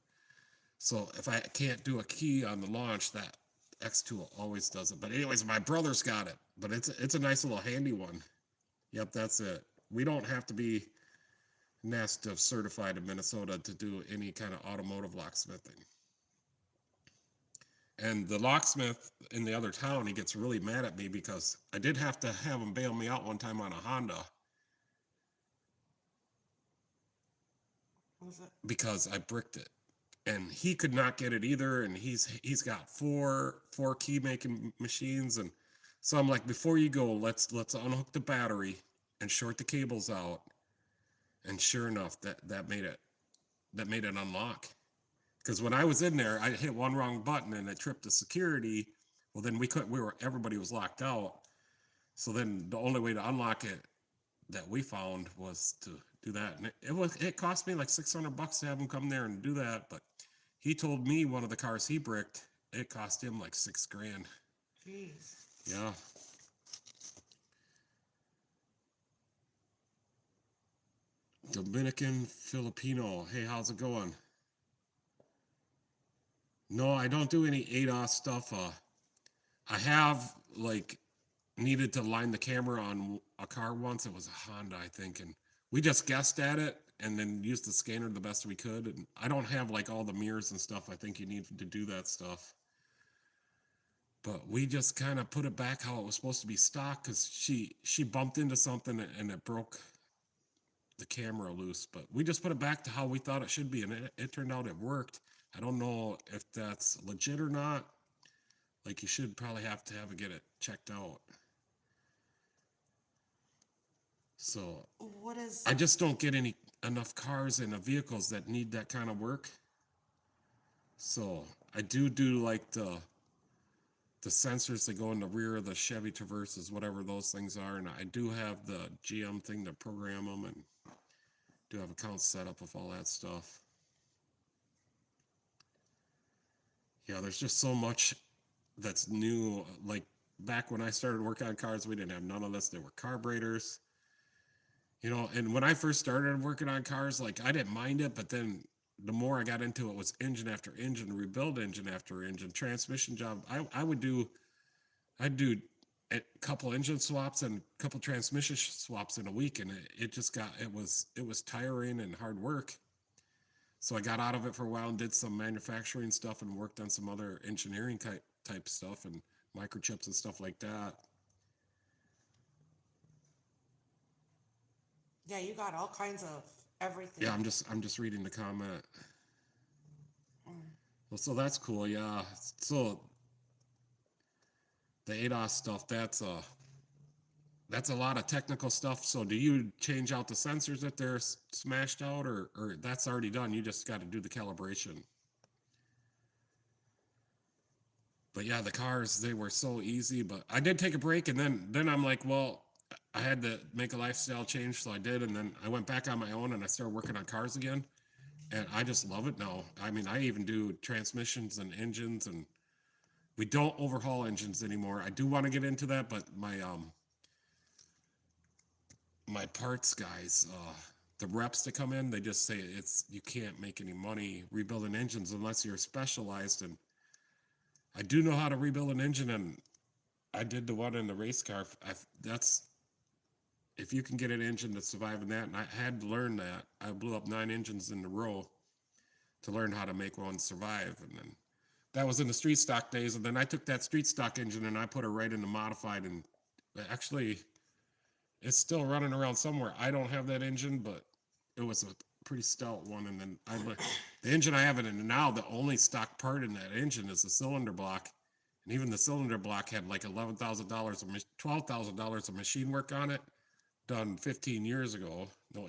so if I can't do a key on the launch, that X tool always does it. But anyways, my brother's got it. But it's a nice little handy one. Yep, that's it. We don't have to be NASTA certified in Minnesota to do any kind of automotive locksmithing. And the locksmith in the other town, he gets really mad at me because I did have to have him bail me out one time on a Honda. Was it? Because I bricked it. And he could not get it either. And he's got four key making machines. And so I'm like, before you go, let's unhook the battery and short the cables out. And sure enough, that made it unlock. Because when I was in there, I hit one wrong button and it tripped the security. Well, then everybody was locked out. So then the only way to unlock it that we found was to do that. And it cost me like $600 to have him come there and do that. But he told me one of the cars he bricked, it cost him like $6,000. Jeez. Yeah. Dominican Filipino. Hey, how's it going? No, I don't do any ADAS stuff. I have like needed to line the camera on a car once. It was a Honda, I think, and we just guessed at it and then used the scanner the best we could. And I don't have like all the mirrors and stuff I think you need to do that stuff. But we just kind of put it back how it was supposed to be stock because she bumped into something and it broke the camera loose. But we just put it back to how we thought it should be, and it turned out it worked. I don't know if that's legit or not. Like, you should probably have to get it checked out. So I just don't get enough cars and vehicles that need that kind of work. So I do like the the sensors that go in the rear of the Chevy Traverses, whatever those things are, and I do have the GM thing to program them, and do have accounts set up with all that stuff. Yeah, there's just so much that's new. Like back when I started working on cars, we didn't have none of this. There were carburetors, you know, and when I first started working on cars, like I didn't mind it, but then the more I got into it was engine after engine, rebuild engine after engine, transmission job. I'd do a couple engine swaps and a couple transmission swaps in a week, and it just got it was tiring and hard work. So I got out of it for a while and did some manufacturing stuff and worked on some other engineering type stuff and microchips and stuff like that. Yeah, you got all kinds of everything. Yeah, I'm just reading the comment. Mm. Well, so that's cool. Yeah. So the ADAS stuff, that's a lot of technical stuff. So do you change out the sensors if they're smashed out, or that's already done? You just got to do the calibration. But yeah, the cars, they were so easy. But I did take a break, and then I'm like, well, I had to make a lifestyle change, so I did, and then I went back on my own and I started working on cars again, and I just love it now. I mean, I even do transmissions and engines, and we don't overhaul engines anymore. I do want to get into that, but my parts guys, the reps that come in, they just say you can't make any money rebuilding engines unless you're specialized. And I do know how to rebuild an engine, and I did the one in the race car. That's if you can get an engine to survive in that, and I had to learn that. I blew up 9 engines in a row to learn how to make one survive, and then that was in the street stock days. And then I took that street stock engine and I put it right into modified, and actually it's still running around somewhere. I don't have that engine, but it was a pretty stout one. And then the engine I have it in now, the only stock part in that engine is the cylinder block. And even the cylinder block had like $11,000 or $12,000 of machine work on it, done 15 years ago. No,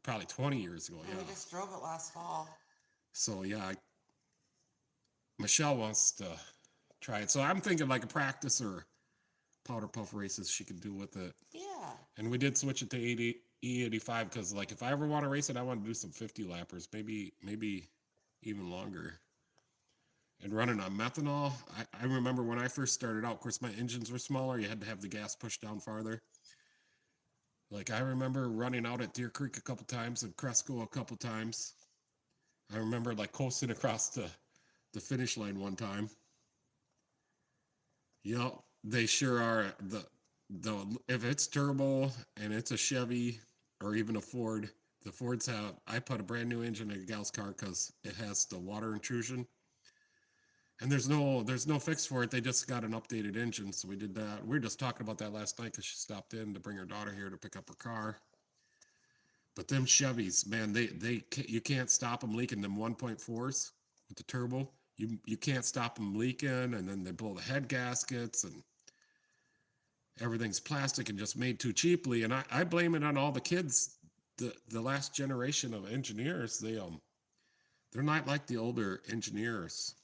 probably 20 years ago. And Yeah. we just drove it last fall. So yeah, Michelle wants to try it. So I'm thinking like a practice or powder puff races she could do with it. Yeah. And we did switch it to E85 because like if I ever want to race it, I want to do some 50 lappers, maybe even longer. And running on methanol, I remember when I first started out, of course my engines were smaller, you had to have the gas pushed down farther. Like I remember running out at Deer Creek a couple times and Cresco a couple times. I remember like coasting across the finish line one time. Yep, they sure are. The if it's turbo and it's a Chevy or even a Ford, the Fords have. I put a brand new engine in a gal's car because it has the water intrusion, and there's no fix for it. They just got an updated engine, so we did that. We were just talking about that last night because she stopped in to bring her daughter here to pick up her car. But them Chevys, man, you can't stop them leaking. Them 1.4s with the turbo, you can't stop them leaking, and then they blow the head gaskets, and everything's plastic and just made too cheaply. And I blame it on all the kids, the last generation of engineers. They're not like the older engineers.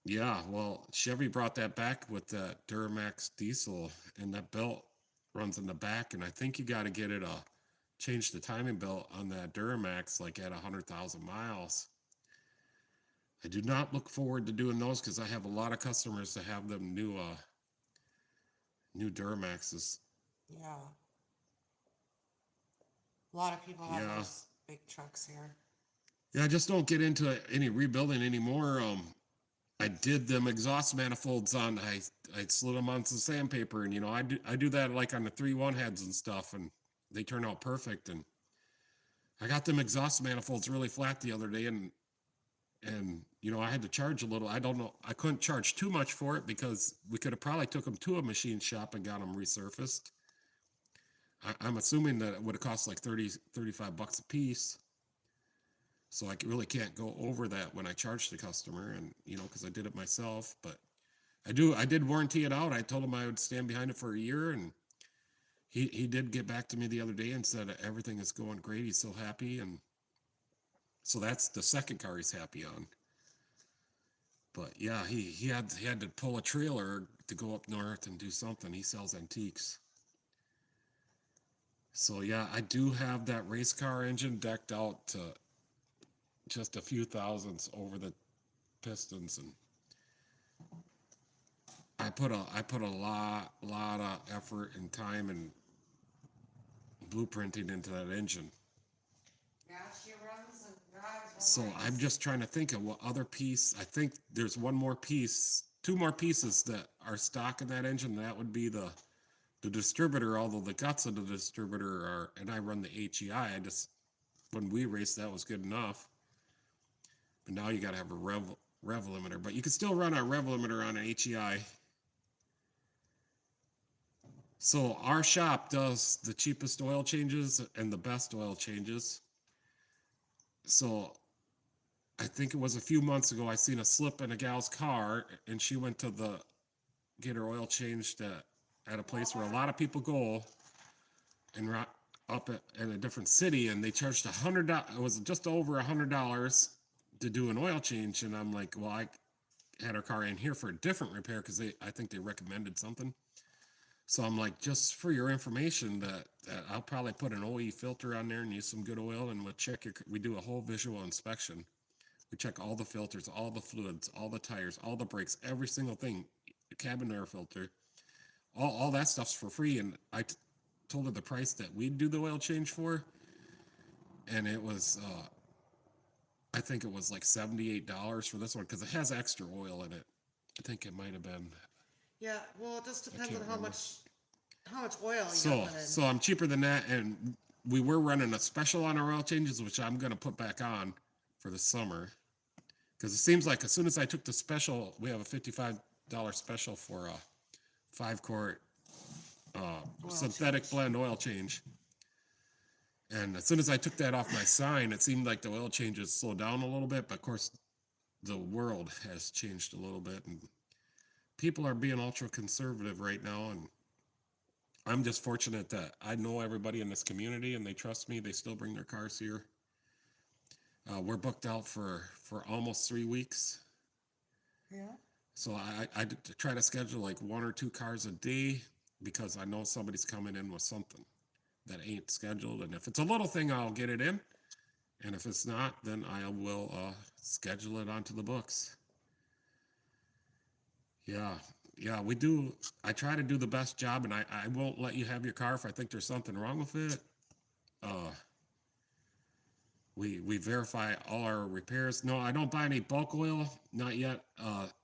Yeah, well, Chevy brought that back with that Duramax diesel, and that belt runs in the back, and I think you got to get it change the timing belt on that Duramax like at 100,000 miles. I do not look forward to doing those because I have a lot of customers that have them new Duramaxes. Yeah. A lot of people have Yeah. those big trucks here. Yeah, I just don't get into any rebuilding anymore. I did them exhaust manifolds on. I slid them on some sandpaper, and I do that like on the 3.1 heads and stuff, and they turn out perfect. And I got them exhaust manifolds really flat the other day, and I had to charge a little. I don't know. I couldn't charge too much for it because we could have probably took them to a machine shop and got them resurfaced. I'm assuming that it would have cost like $35 a piece. So I really can't go over that when I charge the customer, and because I did it myself. But I did warranty it out. I told him I would stand behind it for a year, and he did get back to me the other day and said everything is going great. He's so happy, and so that's the second car he's happy on. But yeah, he had to pull a trailer to go up north and do something. He sells antiques. So yeah, I do have that race car engine decked out to just a few thousandths over the pistons, and I put a lot of effort and time and blueprinting into that engine. Yeah, she runs and drives. So I'm just trying to think of what other piece. I think there's one more piece, two more pieces that are stock in that engine. That would be the distributor, although the guts of the distributor are, and I run the HEI. I just, when we raced, that was good enough. But now you got to have a rev limiter. But you can still run a rev limiter on an HEI. So our shop does the cheapest oil changes and the best oil changes. So I think it was a few months ago, I seen a slip in a gal's car, and she went to get her oil changed at a place where a lot of people go, and up in a different city, and they charged $100. It was just over $100 to do an oil change, and I'm like, well, I had her car in here for a different repair because I think they recommended something. So I'm like, just for your information, that I'll probably put an OE filter on there and use some good oil, and we'll check we do a whole visual inspection. We check all the filters, all the fluids, all the tires, all the brakes, every single thing, cabin air filter, all that stuff's for free. And I told her the price that we'd do the oil change for, and it was, I think it was like $78 for this one because it has extra oil in it. I think it might have been. Yeah, well, it just depends can't on how remember. much oil you So put in. so I'm cheaper than that, and we were running a special on our oil changes, which I'm gonna put back on for the summer, because it seems like as soon as I took the special, we have a $55 special for a 5-quart synthetic change. blend oil change. And as soon as I took that off my sign, it seemed like the oil changes slowed down a little bit. But of course, the world has changed a little bit, and people are being ultra conservative right now. And I'm just fortunate that I know everybody in this community and they trust me. They still bring their cars here. We're booked out for almost 3 weeks. Yeah. So I try to schedule like 1 or 2 cars a day because I know somebody's coming in with something that ain't scheduled. And if it's a little thing, I'll get it in. And if it's not, then I will schedule it onto the books. Yeah, we do. I try to do the best job, and I won't let you have your car if I think there's something wrong with it. We verify all our repairs. No, I don't buy any bulk oil, not yet,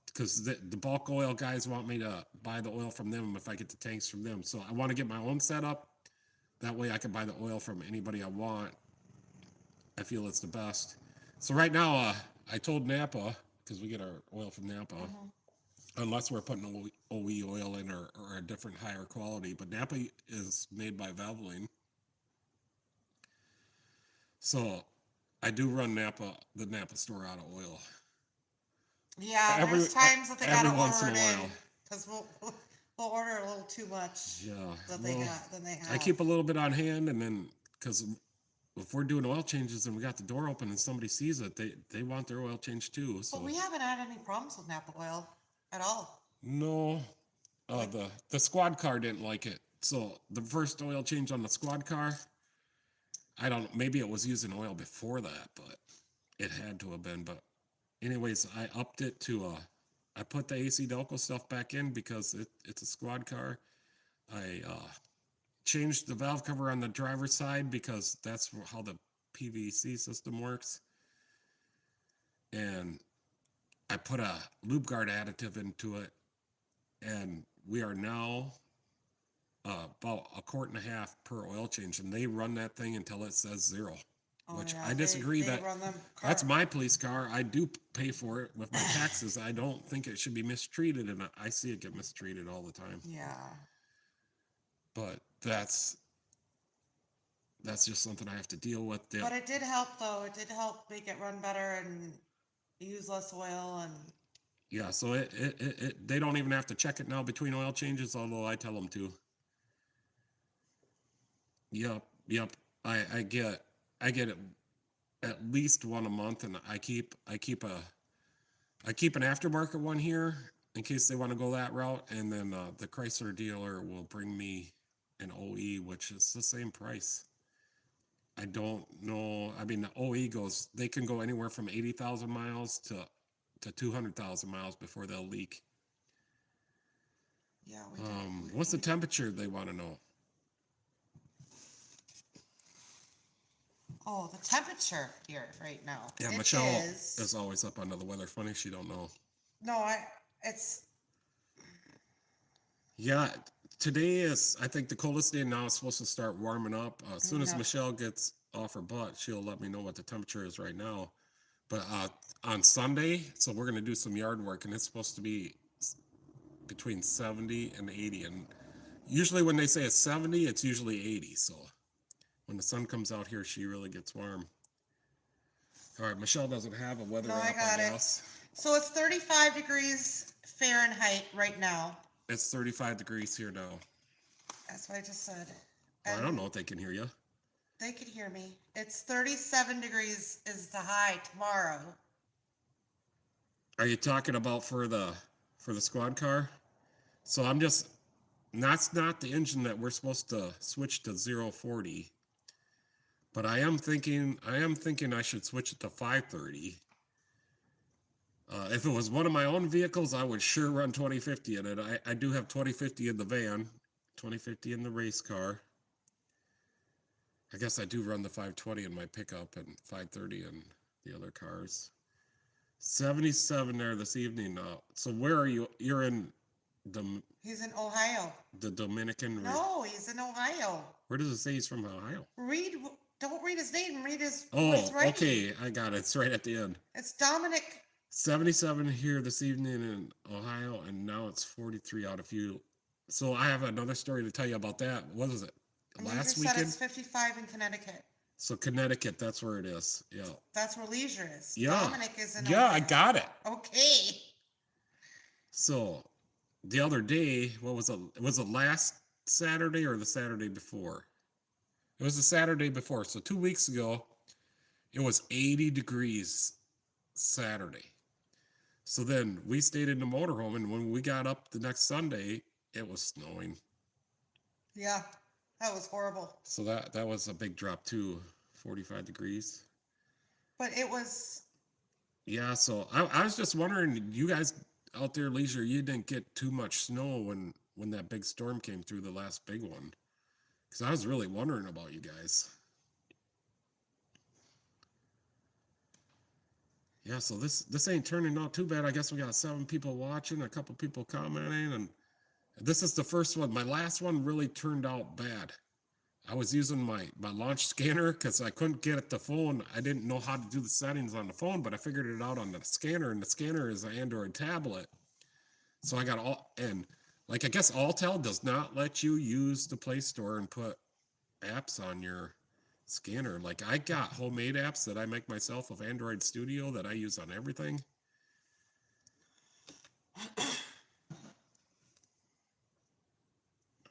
because the bulk oil guys want me to buy the oil from them if I get the tanks from them. So I want to get my own setup. That way I can buy the oil from anybody I want. I feel it's the best. So right now, I told Napa, because we get our oil from Napa, unless we're putting OE oil in or a different higher quality. But Napa is made by Valvoline. So I do run the Napa store out of oil. Yeah, there's times that they every gotta once order in a it in while. because we'll order a little too much Yeah. than well, they have. I keep a little bit on hand, and then because if we're doing oil changes and we got the door open and somebody sees it, they want their oil change too. So But we haven't had any problems with Napa oil at all. no, the squad car didn't like it. So the first oil change on the squad car, I don't. Maybe it was using oil before that, but it had to have been. But anyways, I upped it to I put the AC Delco stuff back in because it's a squad car. I changed the valve cover on the driver's side because that's how the PVC system works. And I put a lube guard additive into it, and we are now about 1.5 quarts per oil change, and they run that thing until it says 0. Oh, Which yeah, I disagree they that run them that's my police car. I do pay for it with my taxes. I don't think it should be mistreated, and I see it get mistreated all the time. Yeah. But that's just something I have to deal with. But it did help though. It did help make it run better and use less oil and Yeah, so they don't even have to check it now between oil changes, although I tell them to. Yep. I get it at least one a month, and I keep a I keep an aftermarket one here in case they want to go that route, and then the Chrysler dealer will bring me an OE, which is the same price. I don't know. I mean, the OE goes. They can go anywhere from 80,000 miles to 200,000 miles before they'll leak. Yeah, we did. What's the temperature they want to know? Oh, the temperature here right now. Yeah, It Michelle is. is always up under the weather. Funny she don't know. No, it's Yeah, today is I think the coldest day now. It's supposed to start warming up. As soon as No. Michelle gets off her butt, she'll let me know what the temperature is right now. But on Sunday, so we're gonna do some yard work, and it's supposed to be between 70 and 80. And usually when they say it's 70, it's usually 80. So when the sun comes out here, she really gets warm. All right, Michelle doesn't have a weather No, I app, got it. guess. so it's 35 degrees Fahrenheit right now. It's 35 degrees here now. That's what I just said. I And don't know if they can hear you. they could hear me. It's 37 degrees is the high tomorrow. Are you talking about for the squad car? So I'm just that's not the engine that we're supposed to switch to 040. But I am thinking I should switch it to 530. If it was one of my own vehicles, I would sure run 2050 in it. I do have 2050 in the van, 2050 in the race car. I guess I do run the 520 in my pickup and 530 in the other cars. 77 there this evening now. So where are you? You're in He's in Ohio. the Dominican. No, he's in Ohio. Where does it say he's from Ohio? Don't read his name. Read his. Oh, his writing. okay. I got it. It's right at the end. It's Dominic. 77 here this evening in Ohio, and now it's 43 out of you. So I have another story to tell you about that. What was it? Leisure Last said weekend? it's 55 in Connecticut. So Connecticut, that's where it is. Yeah. That's where Leisure is. Yeah. Dominic is in Yeah, Ohio. I got it. Okay. So the other day, what was it? Was it last Saturday or the Saturday before? It was the Saturday before. So 2 weeks ago, it was 80 degrees Saturday. So then we stayed in the motorhome, and when we got up the next Sunday, it was snowing. Yeah, that was horrible. So that was a big drop too, 45 degrees. But it was. Yeah, so I was just wondering, you guys out there, Leisure, you didn't get too much snow when that big storm came through, the last big one. Because I was really wondering about you guys. Yeah, so this ain't turning out too bad. I guess we got 7 people watching, a couple people commenting, and this is the first one. My last one really turned out bad. I was using my launch scanner because I couldn't get at the phone. I didn't know how to do the settings on the phone, but I figured it out on the scanner, and the scanner is an Android tablet. So I got I guess Alltel does not let you use the Play Store and put apps on your scanner. Like, I got homemade apps that I make myself of Android Studio that I use on everything.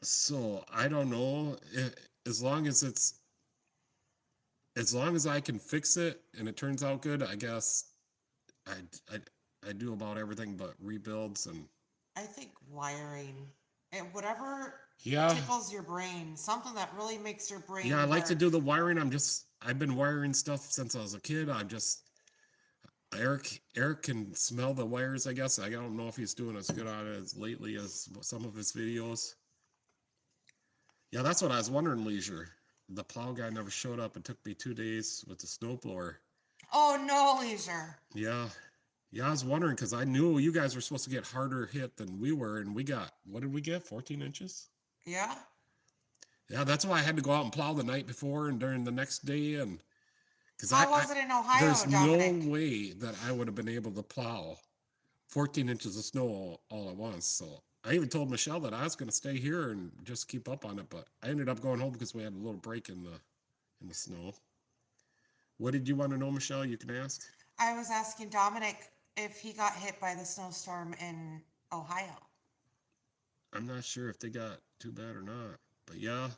So I don't know, as long as I can fix it and it turns out good, I guess I do about everything but rebuilds and I think wiring and whatever yeah. tickles your brain, something that really makes your brain. Yeah, I like to work. do the wiring. I've been wiring stuff since I was a kid. Eric can smell the wires, I guess. I don't know if he's doing as good on it as lately as some of his videos. Yeah, that's what I was wondering, Leisure. The plow guy never showed up. It took me 2 days with the snowblower. Oh no, Leisure. Yeah. Yeah, I was wondering because I knew you guys were supposed to get harder hit than we were, and we got, what did we get? 14 inches? Yeah. Yeah, that's why I had to go out and plow the night before and during the next day, and because How was it in Ohio, there's Dominic? no way that I would have been able to plow 14 inches of snow all at once. So I even told Michelle that I was going to stay here and just keep up on it, but I ended up going home because we had a little break in the snow. What did you want to know, Michelle? You can ask. I was asking Dominic if he got hit by the snowstorm in Ohio. I'm not sure if they got too bad or not, but yeah.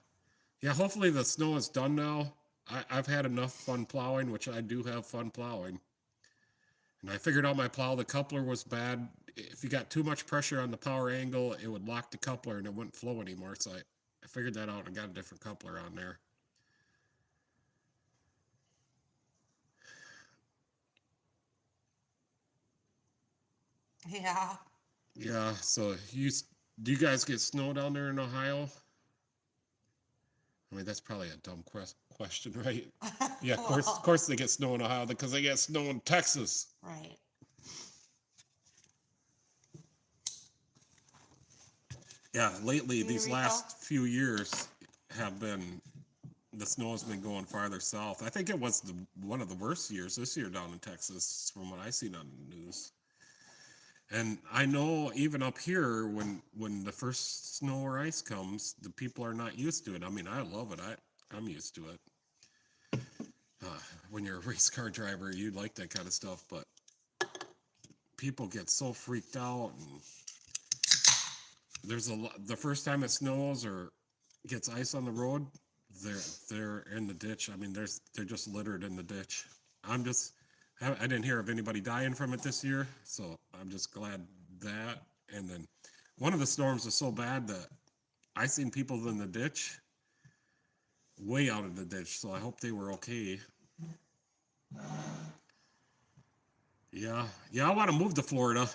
Hopefully the snow is done now. I've had enough fun plowing, which I do have fun plowing. And I figured out my plow, the coupler was bad. If you got too much pressure on the power angle, it would lock the coupler and it wouldn't flow anymore. So I figured that out and got a different coupler on there. Yeah. Yeah, so do you guys get snow down there in Ohio? I mean, that's probably a dumb question, right? Yeah, of Well, course they get snow in Ohio because they get snow in Texas. right. Yeah, lately You need a these refill? last few years have been the snow has been going farther south. I think it was one of the worst years this year down in Texas, from what I seen on the news. And I know even up here, when the first snow or ice comes, the people are not used to it. I mean, I love it. I'm used to it. When you're a race car driver, you like that kind of stuff, but people get so freaked out, and there's a lot. The first time it snows or gets ice on the road, they're in the ditch. I mean, they're just littered in the ditch. I didn't hear of anybody dying from it this year, so I'm just glad that. And then one of the storms was so bad that I seen people in the ditch, way out of the ditch. So I hope they were okay. Yeah, I want to move to Florida.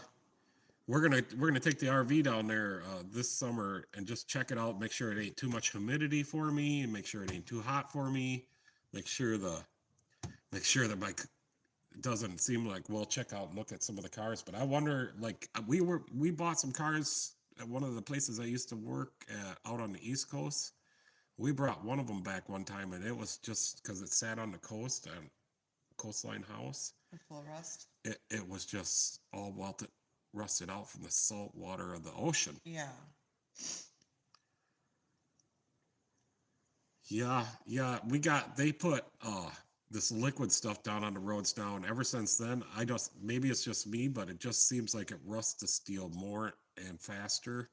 We're gonna take the RV down there this summer and just check it out. Make sure it ain't too much humidity for me, and make sure it ain't too hot for me. Make sure that it doesn't seem like, we'll check out and look at some of the cars. But I wonder, like, we bought some cars at one of the places I used to work at out on the East Coast. We brought one of them back one time, and it was just because it sat on the coast and coastline house. Full rust. It was just all rusted out from the salt water of the ocean. Yeah. Yeah, they put this liquid stuff down on the roads now, and ever since then, maybe it's just me, but it just seems like it rusts the steel more and faster.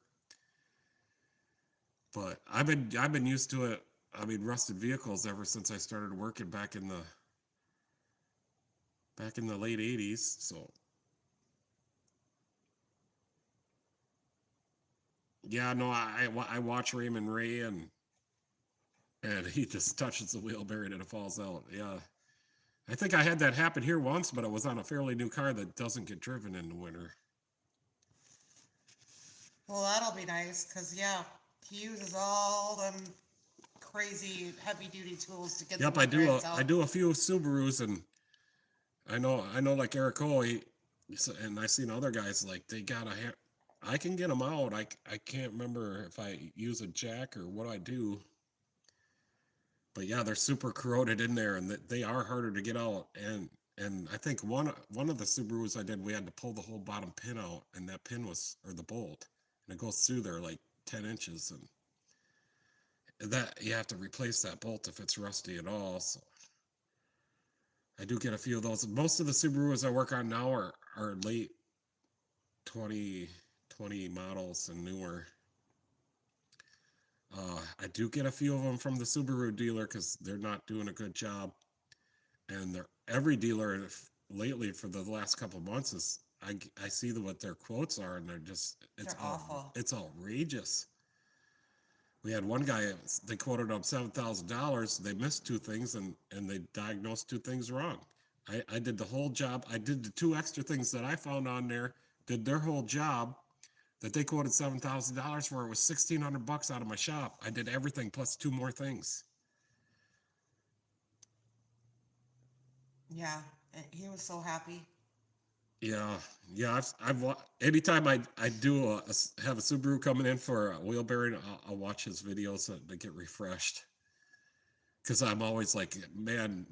But I've been used to it. I mean, rusted vehicles ever since I started working back in the late 80s. So yeah, no, I watch Raymond Ray, and he just touches the wheelbarrow and it falls out. Yeah. I think I had that happen here once, but it was on a fairly new car that doesn't get driven in the winter. Well, that'll be nice, because, yeah, he uses all them crazy heavy-duty tools to get Yep, the woodgrains out. I do a few Subarus, and I know like Eric Cole, and I seen other guys, like, they got I can get them out. I can't remember if I use a jack or what I do. But yeah, they're super corroded in there, and they are harder to get out. And I think one of the Subarus I did, we had to pull the whole bottom pin out, and that pin or the bolt, and it goes through there like 10 inches, and that you have to replace that bolt if it's rusty at all. So I do get a few of those. Most of the Subarus I work on now are late 2020 models and newer. I do get a few of them from the Subaru dealer because they're not doing a good job. And every dealer lately for the last couple of months is, I see what their quotes are, and it's awful. It's outrageous. We had one guy, they quoted him $7,000. They missed two things, and they diagnosed two things wrong. I did the whole job. I did the two extra things that I found on there, did their whole job that they quoted $7,000 for. It was $1,600 out of my shop. I did everything plus two more things. Yeah, and he was so happy. Yeah. I've anytime I do have a Subaru coming in for a wheel bearing, I'll watch his videos to get refreshed. Because I'm always like, man,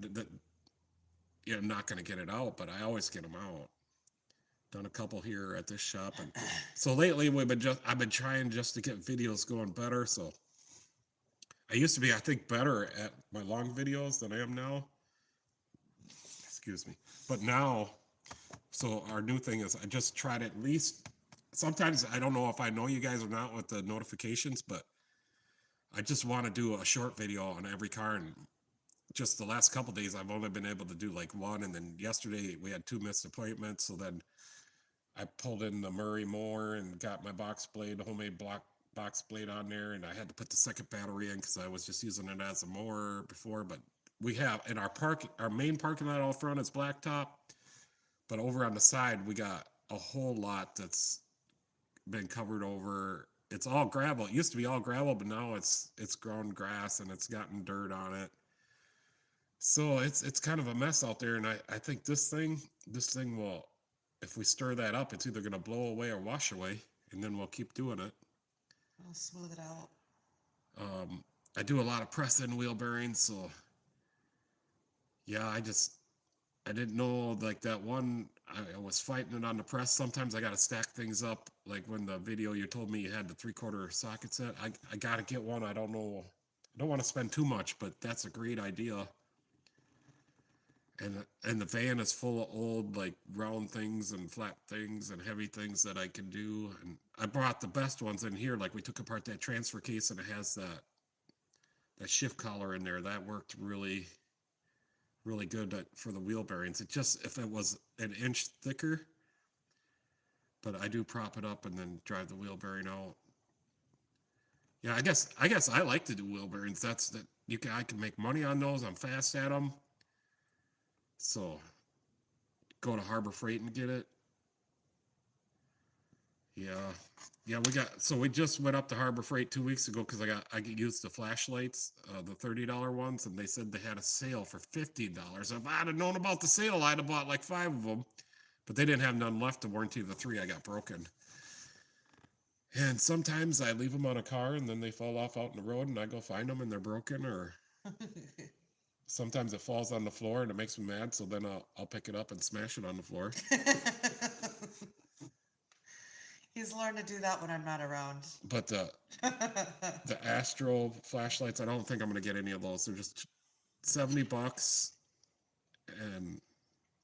I'm not going to get it out, but I always get them out. Done a couple here at this shop, and so lately I've been trying just to get videos going better. So I used to be, I think, better at my long videos than I am now. Excuse me. But now, so our new thing is I just try to at least, sometimes I don't know if I know you guys or not with the notifications, but I just want to do a short video on every car and just the last couple days I've only been able to do like one, and then yesterday we had 2 missed appointments. So then I pulled in the Murray mower and got my box blade, homemade box blade on there, and I had to put the second battery in because I was just using it as a mower before. But we have in our main parking lot out front is blacktop, but over on the side we got a whole lot that's been covered over. It's all gravel. It used to be all gravel, but now it's grown grass and it's gotten dirt on it. So it's kind of a mess out there, and I think this thing will, if we stir that up, it's either gonna blow away or wash away, and then we'll keep doing it. I'll smooth it out. I do a lot of press-in wheel bearings, so yeah, I didn't know like that one. I was fighting it on the press. Sometimes I got to stack things up. Like when the video you told me you had the 3/4 socket set, I got to get one. I don't know. I don't want to spend too much, but that's a great idea. And the van is full of old like round things and flat things and heavy things that I can do. And I brought the best ones in here. Like we took apart that transfer case and it has that shift collar in there. That worked really good for the wheel bearings. It just, if it was an inch thicker, but I do prop it up and then drive the wheel bearing out. Yeah, I guess I like to do wheel bearings. I can make money on those. I'm fast at them. So go to Harbor Freight and get it. Yeah, we just went up to Harbor Freight 2 weeks ago because I used the flashlights, the $30 ones, and they said they had a sale for $15. If I'd have known about the sale, I'd have bought like 5 of them, but they didn't have none left to warranty the 3 I got broken. And sometimes I leave them on a car and then they fall off out in the road and I go find them and they're broken, or sometimes it falls on the floor and it makes me mad, so then I'll pick it up and smash it on the floor. He's learned to do that when I'm not around. But the Astro flashlights, I don't think I'm going to get any of those. They're just $70, and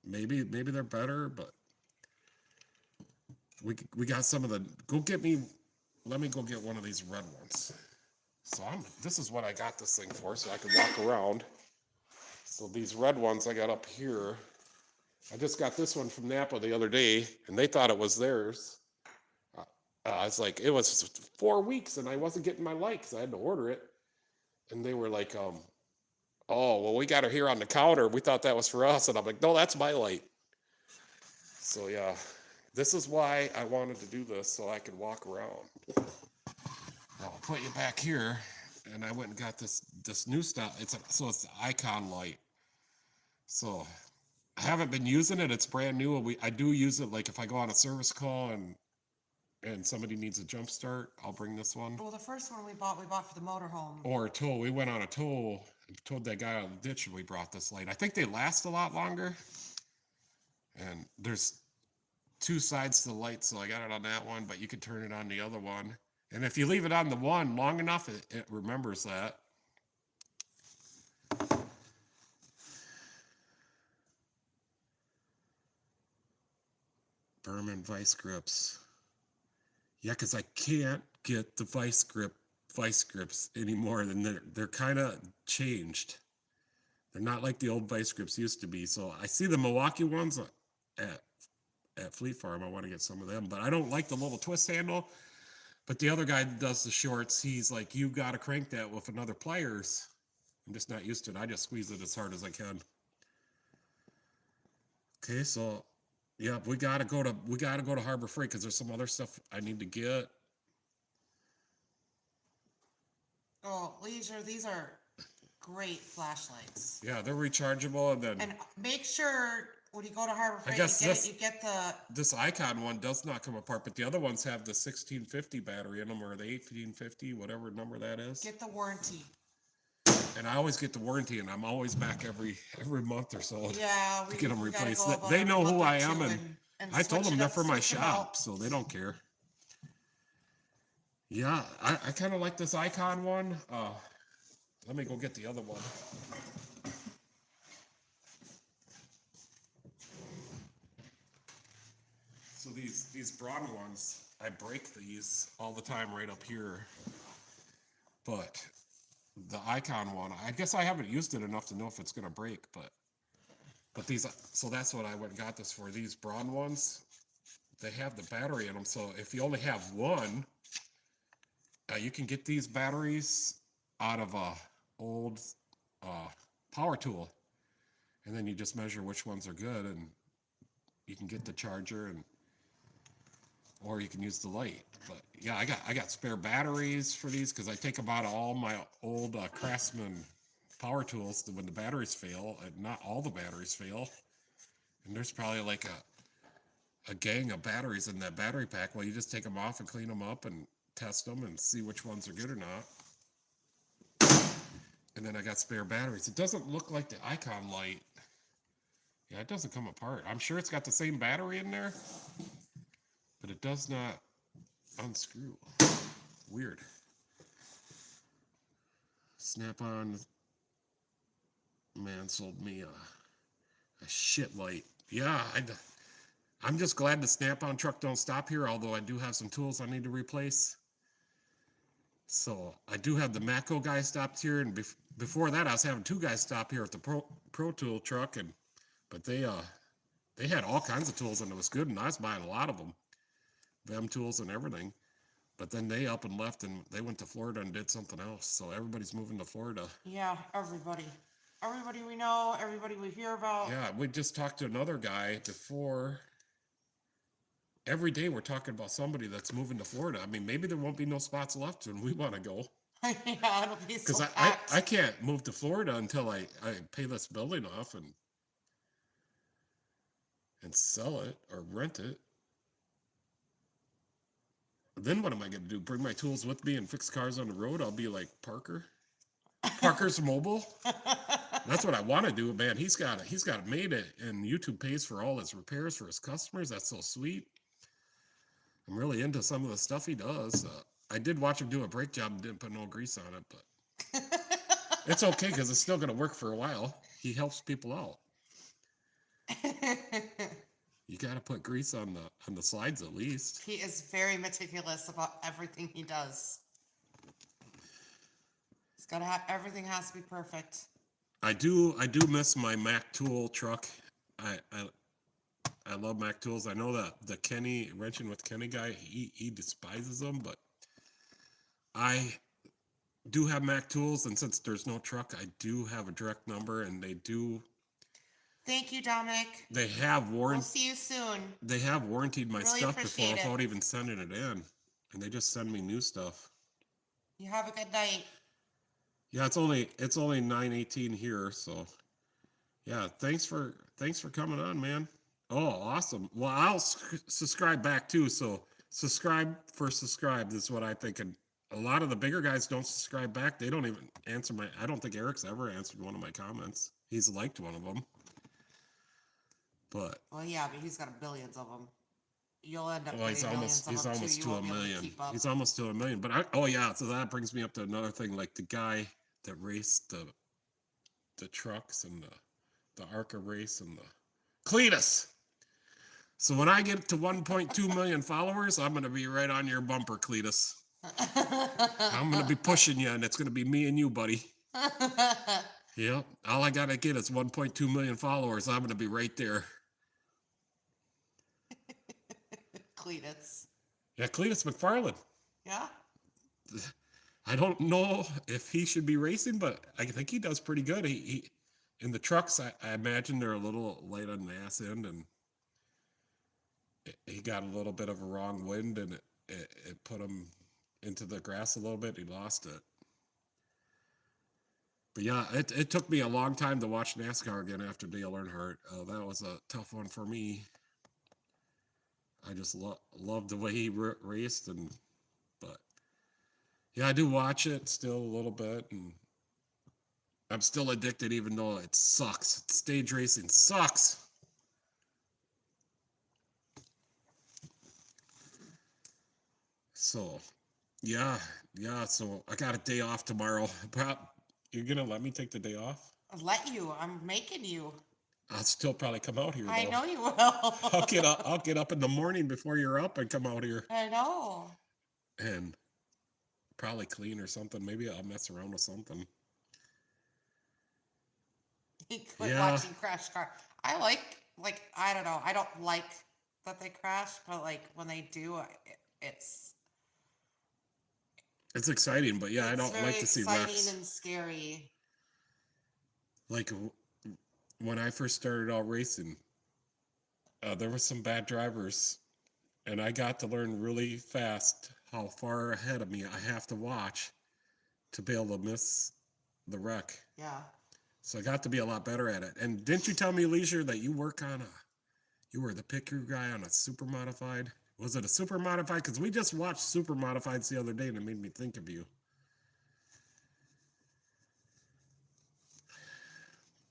maybe they're better, but we got some of the. Let me go get one of these red ones. So this is what I got this thing for, so I can walk around. So these red ones I got up here. I just got this one from Napa the other day, and they thought it was theirs. It's like, it was 4 weeks and I wasn't getting my light because I had to order it. And they were like, oh, well, we got her here on the counter. We thought that was for us. And I'm like, no, that's my light. So yeah, this is why I wanted to do this, so I could walk around. I'll put you back here. And I went and got this new stuff. It's the Icon light. So I haven't been using it. It's brand new. I do use it like if I go on a service call and somebody needs a jump start, I'll bring this one. Well, the first one we bought for the motorhome. Or a tow. We went on a tow and towed that guy out of the ditch and we brought this light. I think they last a lot longer. And there's 2 sides to the light, so I got it on that one, but you can turn it on the other one. And if you leave it on the one long enough, it remembers that. Berman vice grips. Yeah, because I can't get the vice grips anymore, and they're kind of changed. They're not like the old vice grips used to be. So I see the Milwaukee ones at Fleet Farm. I want to get some of them, but I don't like the little twist handle. But the other guy that does the shorts, he's like, you got to crank that with another pliers. I'm just not used to it. I just squeeze it as hard as I can. Okay, so yeah, we gotta go to Harbor Freight because there's some other stuff I need to get. Oh, these are great flashlights. Yeah, they're rechargeable, And make sure when you go to Harbor Freight, you get this Icon one does not come apart, but the other ones have the 1650 battery in them, or the 1850, whatever number that is. Get the warranty. And I always get the warranty, and I'm always back every month or so. Yeah, to get them replaced. They know who I am, and I told them they're for my shop, so they don't care. Yeah, I kind of like this Icon one. Let me go get the other one. So these Braun ones, I break these all the time right up here. But the Icon one. I guess I haven't used it enough to know if it's gonna break, but these, so that's what I went and got this for. These Braun ones, they have the battery in them. So if you only have one, you can get these batteries out of a old power tool, and then you just measure which ones are good, and you can get the charger, and or you can use the light. But yeah, I got spare batteries for these because I take them out of all my old Craftsman power tools when the batteries fail, and not all the batteries fail. And there's probably like a gang of batteries in that battery pack. Well, you just take them off and clean them up and test them and see which ones are good or not. And then I got spare batteries. It doesn't look like the Icon light. Yeah, it doesn't come apart. I'm sure it's got the same battery in there, but it does not unscrew. Weird. Snap-on man sold me a shit light. Yeah, I'm just glad the Snap-on truck don't stop here, although I do have some tools I need to replace. So I do have the Matco guy stopped here, and before that I was having two guys stop here at the Pro Tool truck, but they had all kinds of tools and it was good, and I was buying a lot of them, VEM tools and everything. But then they up and left, and they went to Florida and did something else. So everybody's moving to Florida. Yeah, everybody we know, everybody we hear about. Yeah, we just talked to another guy before. Every day we're talking about somebody that's moving to Florida. I mean, maybe there won't be no spots left when we want to go. Yeah, it'll be so Because I can't move to Florida until I pay this building off and sell it or rent it. Then what am I going to do? Bring my tools with me and fix cars on the road? I'll be like Parker's Mobile. That's what I want to do, man. He's got it made it, and YouTube pays for all his repairs for his customers. That's so sweet. I'm really into some of the stuff he does. I did watch him do a brake job and didn't put no grease on it, but it's okay because it's still going to work for a while. He helps people out. You got to put grease on the slides at least. He is very meticulous about everything he does. He's got to have, everything has to be perfect. I do miss my Mac tool truck. I love Mac tools. I know that the Kenny Wrenching with Kenny guy, he despises them, but I do have Mac tools, and since there's no truck, I do have a direct number, and they do. Thank you, Dominic. They have We'll see you soon. They have warranted my Really stuff before appreciate it. without even sending it in, and they just send me new stuff. You have a good night. Yeah, it's only 9:18 here, so yeah. Thanks for coming on, man. Oh, awesome. Well, I'll subscribe back too. So subscribe is what I think. And a lot of the bigger guys don't subscribe back. They don't even answer I don't think Eric's ever answered one of my comments. He's liked one of them. But Well, yeah, but he's got billions of them. You'll end up well, he's getting almost millions of them too. You to a won't be able to million. keep up. He's almost to a million. But so that brings me up to another thing, like the guy that raced the trucks and the ARCA race and the Cletus. So when I get to 1.2 million followers, I'm gonna be right on your bumper, Cletus. I'm gonna be pushing you, and it's gonna be me and you, buddy. Yep. All I gotta get is 1.2 million followers. I'm gonna be right there. Cletus. Yeah, Cletus McFarland. Yeah. I don't know if he should be racing, but I think he does pretty good. He in the trucks, I imagine they're a little light on the ass end, and he got a little bit of a wrong wind, and it put him into the grass a little bit. He lost it. But yeah, it took me a long time to watch NASCAR again after Dale Earnhardt. That was a tough one for me. I just loved the way he raced, but yeah, I do watch it still a little bit, and I'm still addicted, even though it sucks. Stage racing sucks. So, yeah. So I got a day off tomorrow. You're gonna let me take the day off? I'll let you. I'm making you. I'll still probably come out here, though. I know you will. I'll get up in the morning before you're up and come out here. I know. And probably clean or something. Maybe I'll mess around with something. Quit Yeah, watching Crash Car. I like I don't know. I don't like that they crash, but like when they do, it's it's exciting, but yeah, I it's don't very like to see exciting wrecks. and scary. Like when I first started out racing, there were some bad drivers, and I got to learn really fast how far ahead of me I have to watch to be able to miss the wreck. Yeah. So I got to be a lot better at it. And didn't you tell me, Leisure, that you were the pit crew guy on a super modified? Was it a super modified? Because we just watched super modifieds the other day, and it made me think of you.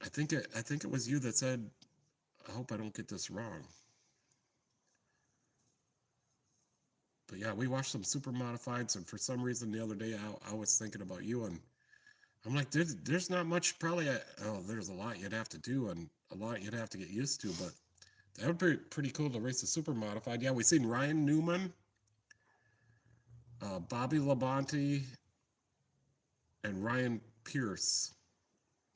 I think it was you that said, "I hope I don't get this wrong." But yeah, we watched some super modifieds, and for some reason the other day I was thinking about you, and I'm like, there's not much probably. Oh, there's a lot you'd have to do, and a lot you'd have to get used to, but that would be pretty cool to race a super modified. Yeah, we seen Ryan Newman, Bobby Labonte, and Ryan Pierce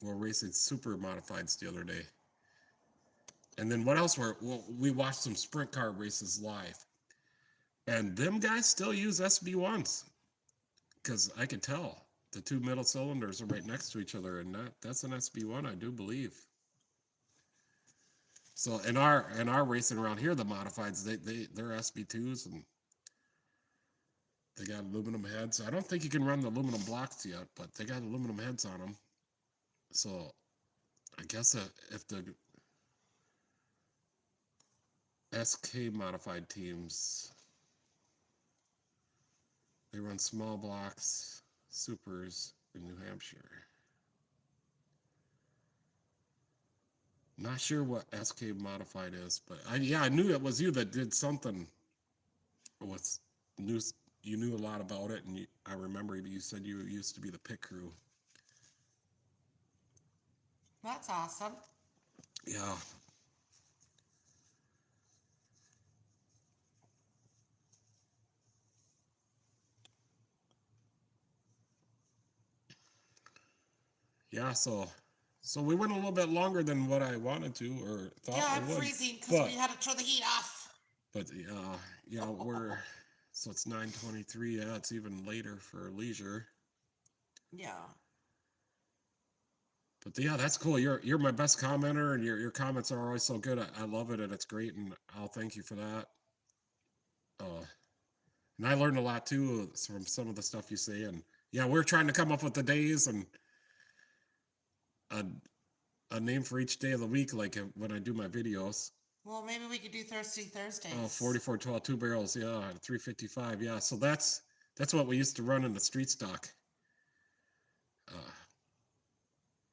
were racing super modifieds the other day. And then what else were? Well, we watched some sprint car races live, and them guys still use SB1s because I could tell the two middle cylinders are right next to each other, and that's an SB1, I do believe. So in our racing around here, the modifieds they're SB2s, and they got aluminum heads. I don't think you can run the aluminum blocks yet, but they got aluminum heads on them. So I guess if the SK modified teams, they run small blocks, supers in New Hampshire. Not sure what SK modified is, but I knew it was you that did something with news. You knew a lot about it, and I remember you said you used to be the pit crew. That's awesome. Yeah. Yeah, so we went a little bit longer than what I wanted to or thought Yeah, I'm we would. freezing because But we had to turn the heat off. but yeah, we're so it's 9:23. Yeah, it's even later for leisure. Yeah. But yeah, that's cool. You're my best commenter, and your comments are always so good. I love it, and it's great, and I'll thank you for that. Uh, and I learned a lot too from some of the stuff you say. And yeah, we're trying to come up with the days and a a name for each day of the week, like when I do my videos. Well, maybe we could do Thirsty Thursdays. Oh, 4412, two barrels, yeah, 355, yeah. So that's what we used to run in the street stock. Uh,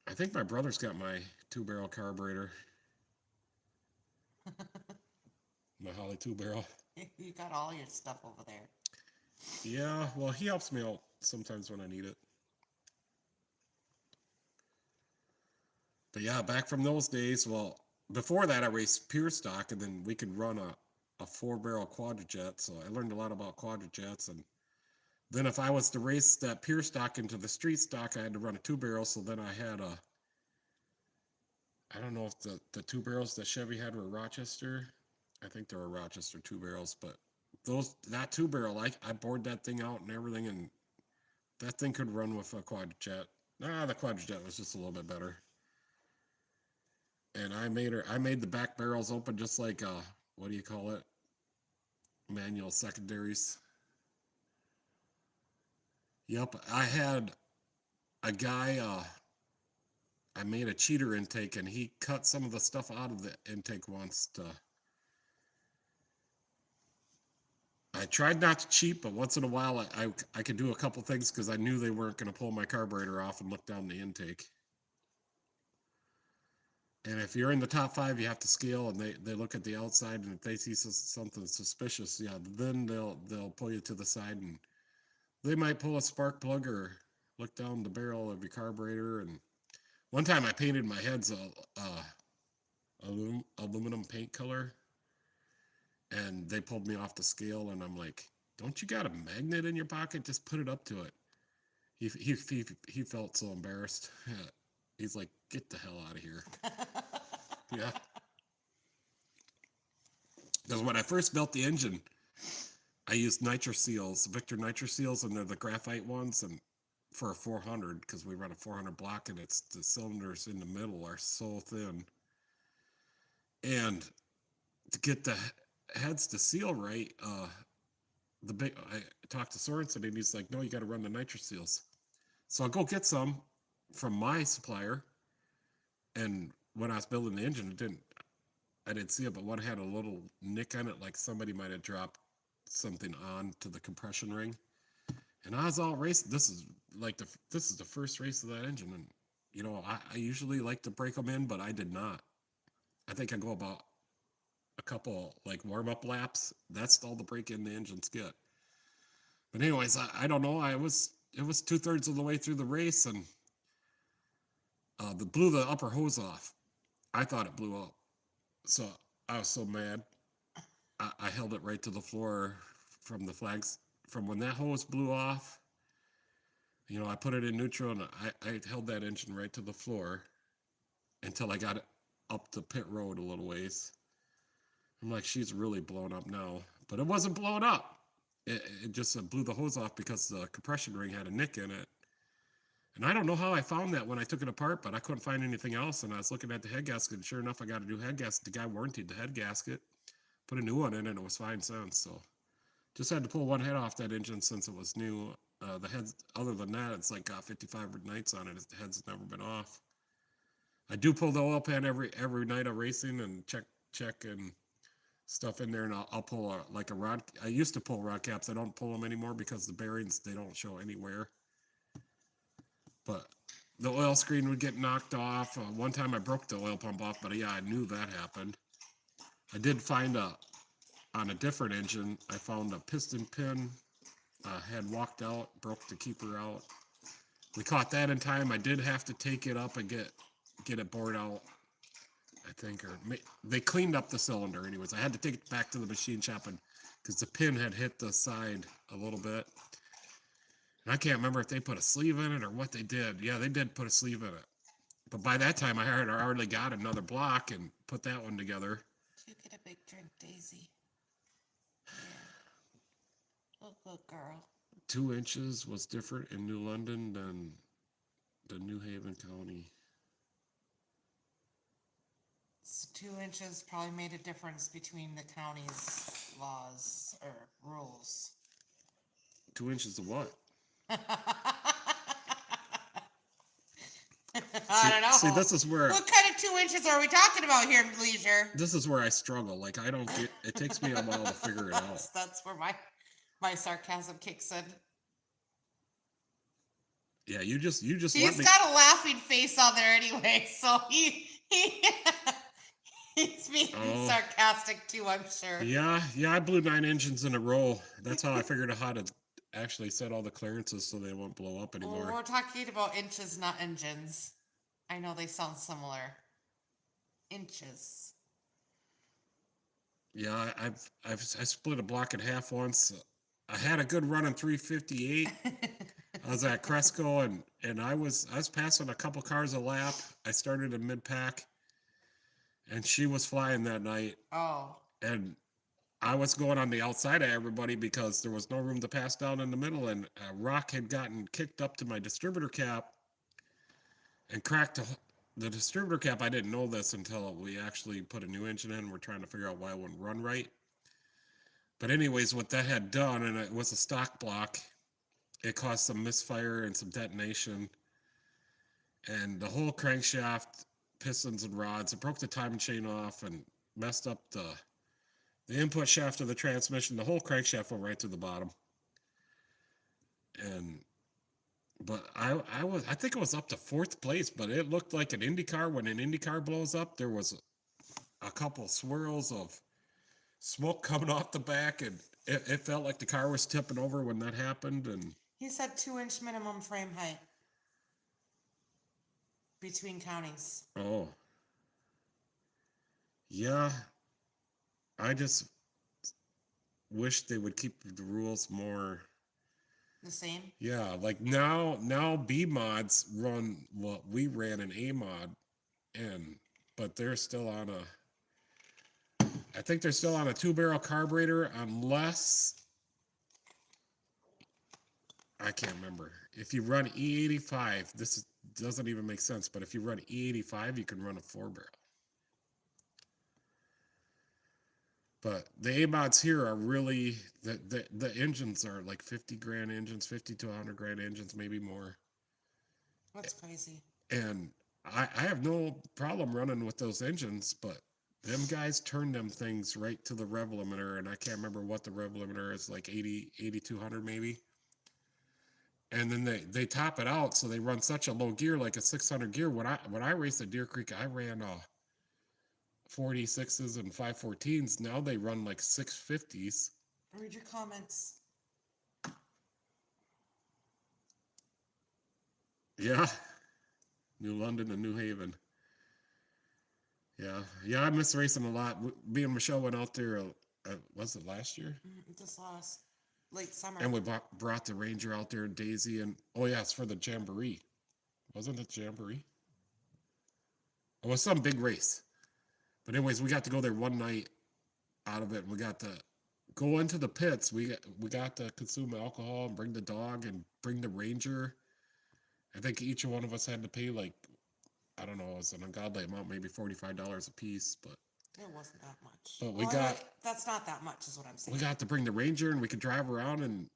I think my brother's got my 2-barrel carburetor, my Holly 2-barrel. You got all your stuff over there. Yeah, well, he helps me out sometimes when I need it. But yeah, back from those days, well, before that I raced pure stock, and then we could run a 4-barrel quadrajet. So I learned a lot about quadrajets, and then if I was to race that pure stock into the street stock, I had to run a 2-barrel. So then I had I don't know if the 2-barrels that Chevy had were Rochester. I think they were Rochester 2-barrels, but that 2-barrel, I bored that thing out and everything, and that thing could run with a quadrajet. Nah, the quadrajet was just a little bit better. And I made the back barrels open just like what do you call it? Manual secondaries. Yep, I had a guy. I made a cheater intake, and he cut some of the stuff out of the intake once. I tried not to cheat, but once in a while, I could do a couple things because I knew they weren't going to pull my carburetor off and look down the intake. And if you're in the top 5, you have to scale, and they look at the outside, and if they see something suspicious, yeah, then they'll pull you to the side, and they might pull a spark plug or look down the barrel of your carburetor. And one time I painted my heads aluminum paint color, and they pulled me off the scale, and I'm like, don't you got a magnet in your pocket? Just put it up to it. He felt so embarrassed. He's like, get the hell out of here. Yeah. Because when I first built the engine, I used nitro seals, Victor nitro seals, and they're the graphite ones. And for a 400, because we run a 400 block, and it's the cylinders in the middle are so thin. And to get the heads to seal right, I talked to Sorensen, and he's like, no, you got to run the nitro seals. So I'll go get some from my supplier. And when I was building the engine, I didn't see it, but one had a little nick on it, like somebody might have dropped something on to the compression ring. And I was all racing. This is the first race of that engine, and you know, I usually like to break them in, but I did not. I think I go about a couple like warm-up laps. That's all the break in the engines get. But anyways, I don't know. It was 2/3 of the way through the race, and blew the upper hose off. I thought it blew up, so I was so mad. I held it right to the floor from the flags from when that hose blew off. You know, I put it in neutral, and I held that engine right to the floor until I got it up the pit road a little ways. I'm like, she's really blown up now, but it wasn't blown up. It just blew the hose off because the compression ring had a nick in it. And I don't know how I found that when I took it apart, but I couldn't find anything else. And I was looking at the head gasket, and sure enough, I got a new head gasket. The guy warranted the head gasket, put a new one in, and it was fine since. So just had to pull one head off that engine since it was new. The heads, other than that, it's like got 55 nights on it. The head's never been off. I do pull the oil pan every night of racing and check and stuff in there, and I'll pull a rod. I used to pull rod caps. I don't pull them anymore because the bearings, they don't show anywhere. But the oil screen would get knocked off. One time I broke the oil pump off, but yeah, I knew that happened. I did find on a different engine, I found a piston pin had walked out, broke the keeper out. We caught that in time. I did have to take it up and get it bored out, I think, or they cleaned up the cylinder anyways. I had to take it back to the machine shop because the pin had hit the side a little bit. And I can't remember if they put a sleeve in it or what they did. Yeah, they did put a sleeve in it. But by that time, I had already got another block and put that one together. You get a big drink, Daisy. Yeah. Oh, good girl. 2 inches was different in New London than the New Haven County. So 2 inches probably made a difference between the county's laws or rules. 2 inches of what? I don't know. See, this is where. What kind of 2 inches are we talking about here, Leisure? This is where I struggle. Like, I don't get. It takes me a while to figure it out. That's where my sarcasm kicks in. Yeah, you just. He's got a laughing face on there anyway, so he's being sarcastic too, I'm sure. Yeah, I blew 9 engines in a row. That's how I figured out how to actually set all the clearances so they won't blow up anymore. Well, we're talking about inches, not engines. I know they sound similar. Inches. Yeah, I split a block in half once. I had a good run in 358. I was at Cresco and I was passing a couple cars a lap. I started in mid-pack, and she was flying that night. Oh. And I was going on the outside of everybody because there was no room to pass down in the middle, and a rock had gotten kicked up to my distributor cap and cracked the distributor cap. I didn't know this until we actually put a new engine in. We're trying to figure out why it wouldn't run right. But anyways, what that had done, and it was a stock block, it caused some misfire and some detonation. And the whole crankshaft, pistons and rods, it broke the timing chain off and messed up the input shaft of the transmission. The whole crankshaft went right to the bottom. But I think it was up to 4th place, but it looked like an Indy car. When an Indy car blows up, there was a couple swirls of smoke coming off the back, and it felt like the car was tipping over when that happened. And he said 2-inch minimum frame height between counties. Oh. Yeah. wish they would keep the rules more. The same. Yeah, like now B mods run what we ran in A mod, and but they're still on a. I think they're still on a 2-barrel carburetor, unless I can't remember. If you run E85, doesn't even make sense. But if you run E85, you can run a 4-barrel. But the A mods here are really the engines are like 50 grand engines, 50 to 100 grand engines, maybe more. That's crazy. And I have no problem running with those engines, but them guys turn them things right to the rev limiter, and I can't remember what the rev limiter is, like 80, 8200 maybe. And then they top it out, so they run such a low gear, like a 600 gear. When I raced at Deer Creek, I ran 46s and 514s. Now they run like 650s. Read your comments. Yeah. New London and New Haven. Yeah, I miss racing a lot. Me and Michelle went out there, was it last year? This last late summer. And we brought the Ranger out there, Daisy, and oh yeah, it's for the Jamboree. Wasn't it Jamboree? It was some big race. But anyways, we got to go there one night out of it, and we got to go into the pits. We got to consume alcohol and bring the dog and bring the Ranger. I think each one of us had to pay like, I don't know, it was an ungodly amount, maybe $45 a piece, but it wasn't that much. But we got that's not that much, is what I'm saying. we got to bring the Ranger, and we could drive around, and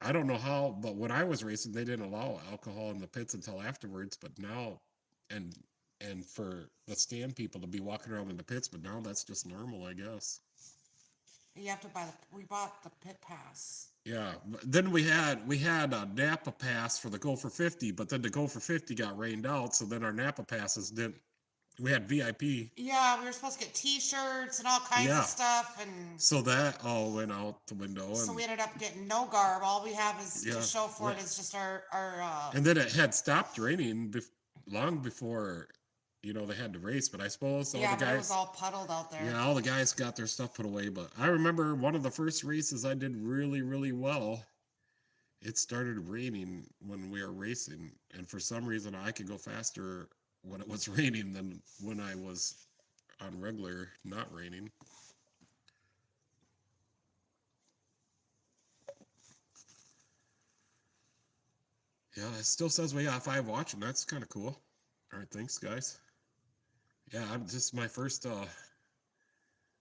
I don't know how, but when I was racing, they didn't allow alcohol in the pits until afterwards. But now, and for the stand people to be walking around in the pits, but now that's just normal, I guess. You have to we bought the pit pass. Yeah. Then we had a Napa pass for the Gopher 50, but then the Gopher 50 got rained out, so then our Napa passes didn't. We had VIP. Yeah, we were supposed to get T-shirts and all kinds of stuff, and so that all went out the window. So we ended up getting no garb. All we have is to show for it is just our. And then it had stopped raining long before, they had to race. But I suppose all the guys. But it was all puddled out there. Yeah, all the guys got their stuff put away. But I remember one of the first races I did really, really well. It started raining when we were racing, and for some reason I could go faster when it was raining than when I was on regular not raining. Yeah, it still says we got 5 watching. That's kind of cool. All right, thanks, guys. Yeah, I'm just my first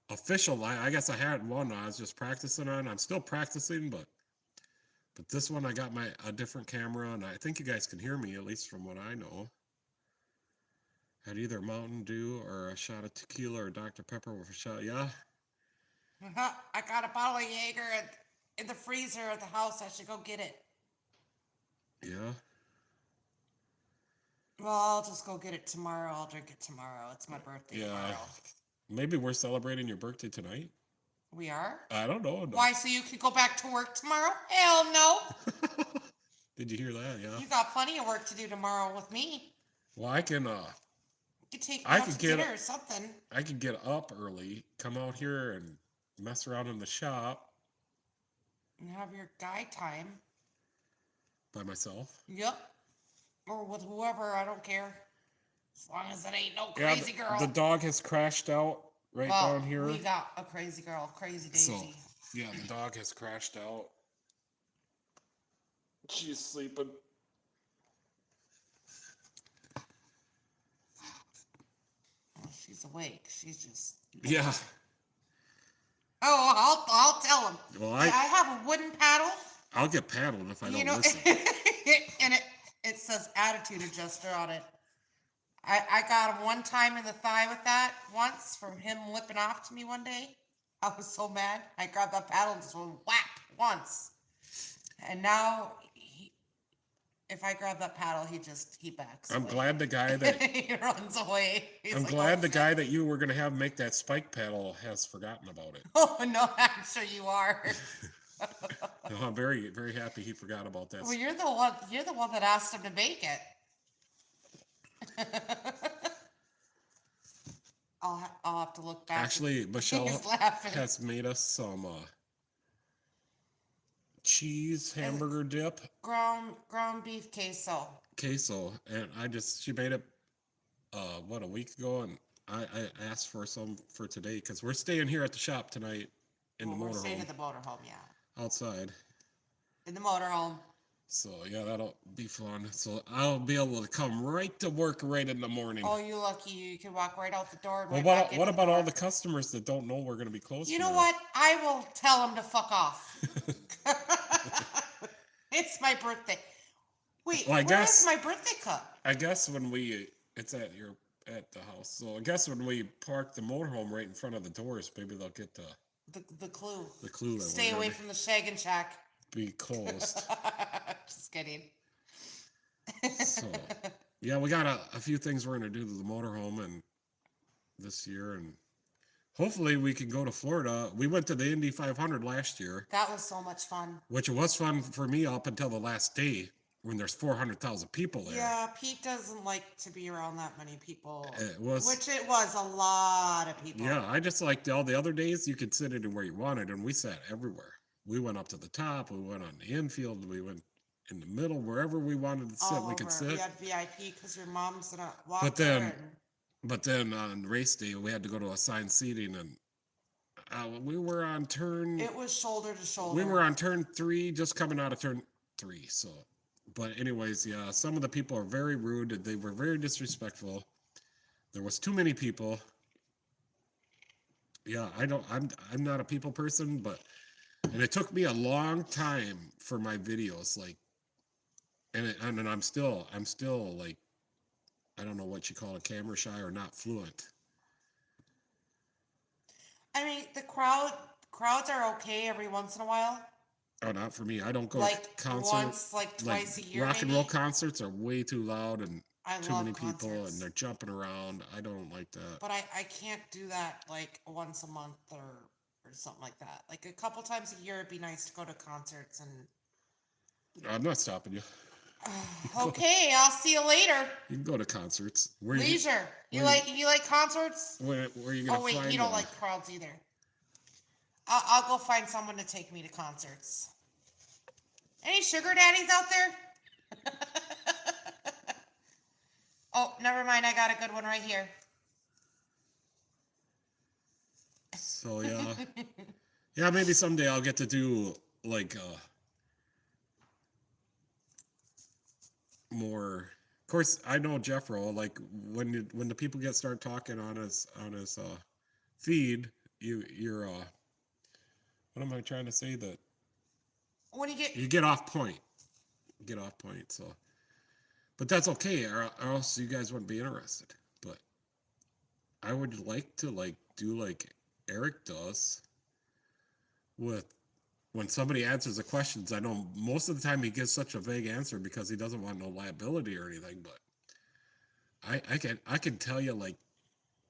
official live. I guess I had one I was just practicing on. I'm still practicing, but this one I got a different camera, and I think you guys can hear me, at least from what I know. Had either Mountain Dew or a shot of tequila or Dr. Pepper with a shot. Yeah. I got a bottle of Jaeger in the freezer at the house. I should go get it. Yeah. Well, I'll just go get it tomorrow. I'll drink it tomorrow. It's my birthday tomorrow. Maybe we're celebrating your birthday tonight. We are? I don't know. No. Why, so you could go back to work tomorrow? Hell no. Did you hear that? Yeah. You got plenty of work to do tomorrow with me. Well, I can you take me out to dinner or something. I could get up early, come out here and mess around in the shop. And have your guy time. By myself? Yep. Or with whoever, I don't care. As long as it ain't no crazy girl. The dog has crashed out down here. We got a crazy girl, Crazy Daisy. So, yeah, the dog has crashed out. She's sleeping. Well, she's awake. She's just. Yeah. Oh, I'll tell him. Well, I have a wooden paddle. I'll get paddled if I don't listen. And it says attitude adjuster on it. I got him one time in the thigh with that once from him whipping off to me one day. I was so mad. I grabbed that paddle and just went whap once. And now, if I grab that paddle, he backs away. Glad the guy that... he runs away. I'm glad the guy that you were going to have make that spike paddle has forgotten about it. Oh, no, I'm sure you are. No, I'm very, very happy he forgot about that. Well, you're the one that asked him to make it. I'll have to look back. Actually, Michelle has made us some cheese hamburger dip ground beef queso. queso, and she made it what, a week ago, and I asked for some for today because we're staying here at the shop tonight in Well, the we're staying motorhome at the motorhome, yeah. outside. In the motorhome. So yeah, that'll be fun. So I'll be able to come right to work right in the morning. Oh, you lucky you can walk right out the door. And Well, right what back in what the about all door. the customers that don't know we're gonna be closed? You know tomorrow? what? I will tell them to fuck off. It's my birthday. Wait, Well, I where guess- is my birthday cup? I guess it's at the house. So I guess when we park the motorhome right in front of the doors, maybe they'll get The clue. the clue that Stay we're away gonna from the Shag and Shack. be closed. Just kidding. So yeah, we got a few things we're gonna do to the motorhome and this year, and hopefully we can go to Florida. We went to the Indy 500 last year, That was so much fun. which was fun for me up until the last day when there's 400,000 people there. Yeah, Pete doesn't like to be around that many people. It was. Which it was a lot of people. Yeah, I just liked all the other days you could sit anywhere you wanted, and we sat everywhere. We went up to the top, we went on the infield, we went in the middle, wherever we wanted to sit, All we could over. sit. We had VIP because your mom's gonna walk But there. then- But then on race day, we had to go to assigned seating, and we were on turn. It was shoulder to shoulder. We were on turn 3, just coming out of turn 3. So, but anyways, yeah, some of the people are very rude. They were very disrespectful. There was too many people. Yeah, I'm not a people person, and it took me a long time for my videos, like, and I'm still like, I don't know what you call it, camera shy or not fluent. I mean, the crowds are okay every once in a while. Oh, not for me. I don't go Like to concerts. once, like twice a year. Rock and maybe. roll concerts are way too loud and I too love many people, concerts. and they're jumping around. I don't like that. But I can't do that like once a month or something like that. Like a couple times a year, it'd be nice to go to concerts and. I'm not stopping you. Okay, I'll see you later. You can go to concerts. Where Leisure. You where like concerts? where are you gonna Oh wait, find you don't one? like crowds either. I'll go find someone to take me to concerts. Any sugar daddies out there? Oh, never mind. I got a good one right here. So yeah, maybe someday I'll get to do like more. Of course, I know Jeffro. Like when the people start talking on his feed, you're what am I trying to say? That When you get you get off point. Get off point. So, but that's okay, or else you guys wouldn't be interested. But I would like to do like Eric does with when somebody answers the questions. I know most of the time he gives such a vague answer because he doesn't want no liability or anything, but I can tell you like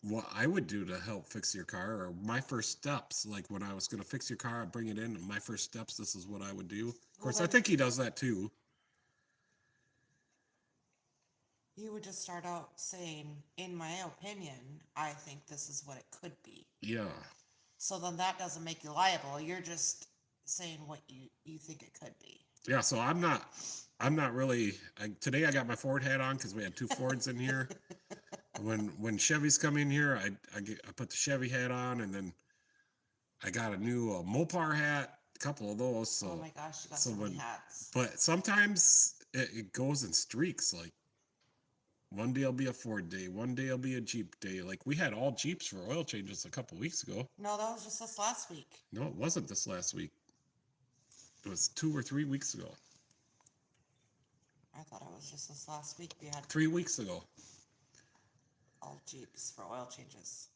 what I would do to help fix your car, or my first steps. Like when I was going to fix your car, I'd bring it in, and my first steps, this is what I would do. Of course, I think he does that too. you would just start out saying, in my opinion, I think this is what it could be. Yeah. So then that doesn't make you liable. You're just saying what you think it could be. Yeah, so I'm not really. Today I got my Ford hat on because we had 2 Fords in here. When Chevys come in here, I put the Chevy hat on, and then I got a new Mopar hat, a couple of those. So, Oh my gosh, you got so so many when- hats. but sometimes it goes in streaks. Like one day it'll be a Ford day, one day it'll be a Jeep day. Like we had all Jeeps for oil changes a couple weeks ago. No, that was just this last week. No, it wasn't this last week. It was 2 or 3 weeks ago. I thought it was just this last week we had 3 weeks ago. all Jeeps for oil changes.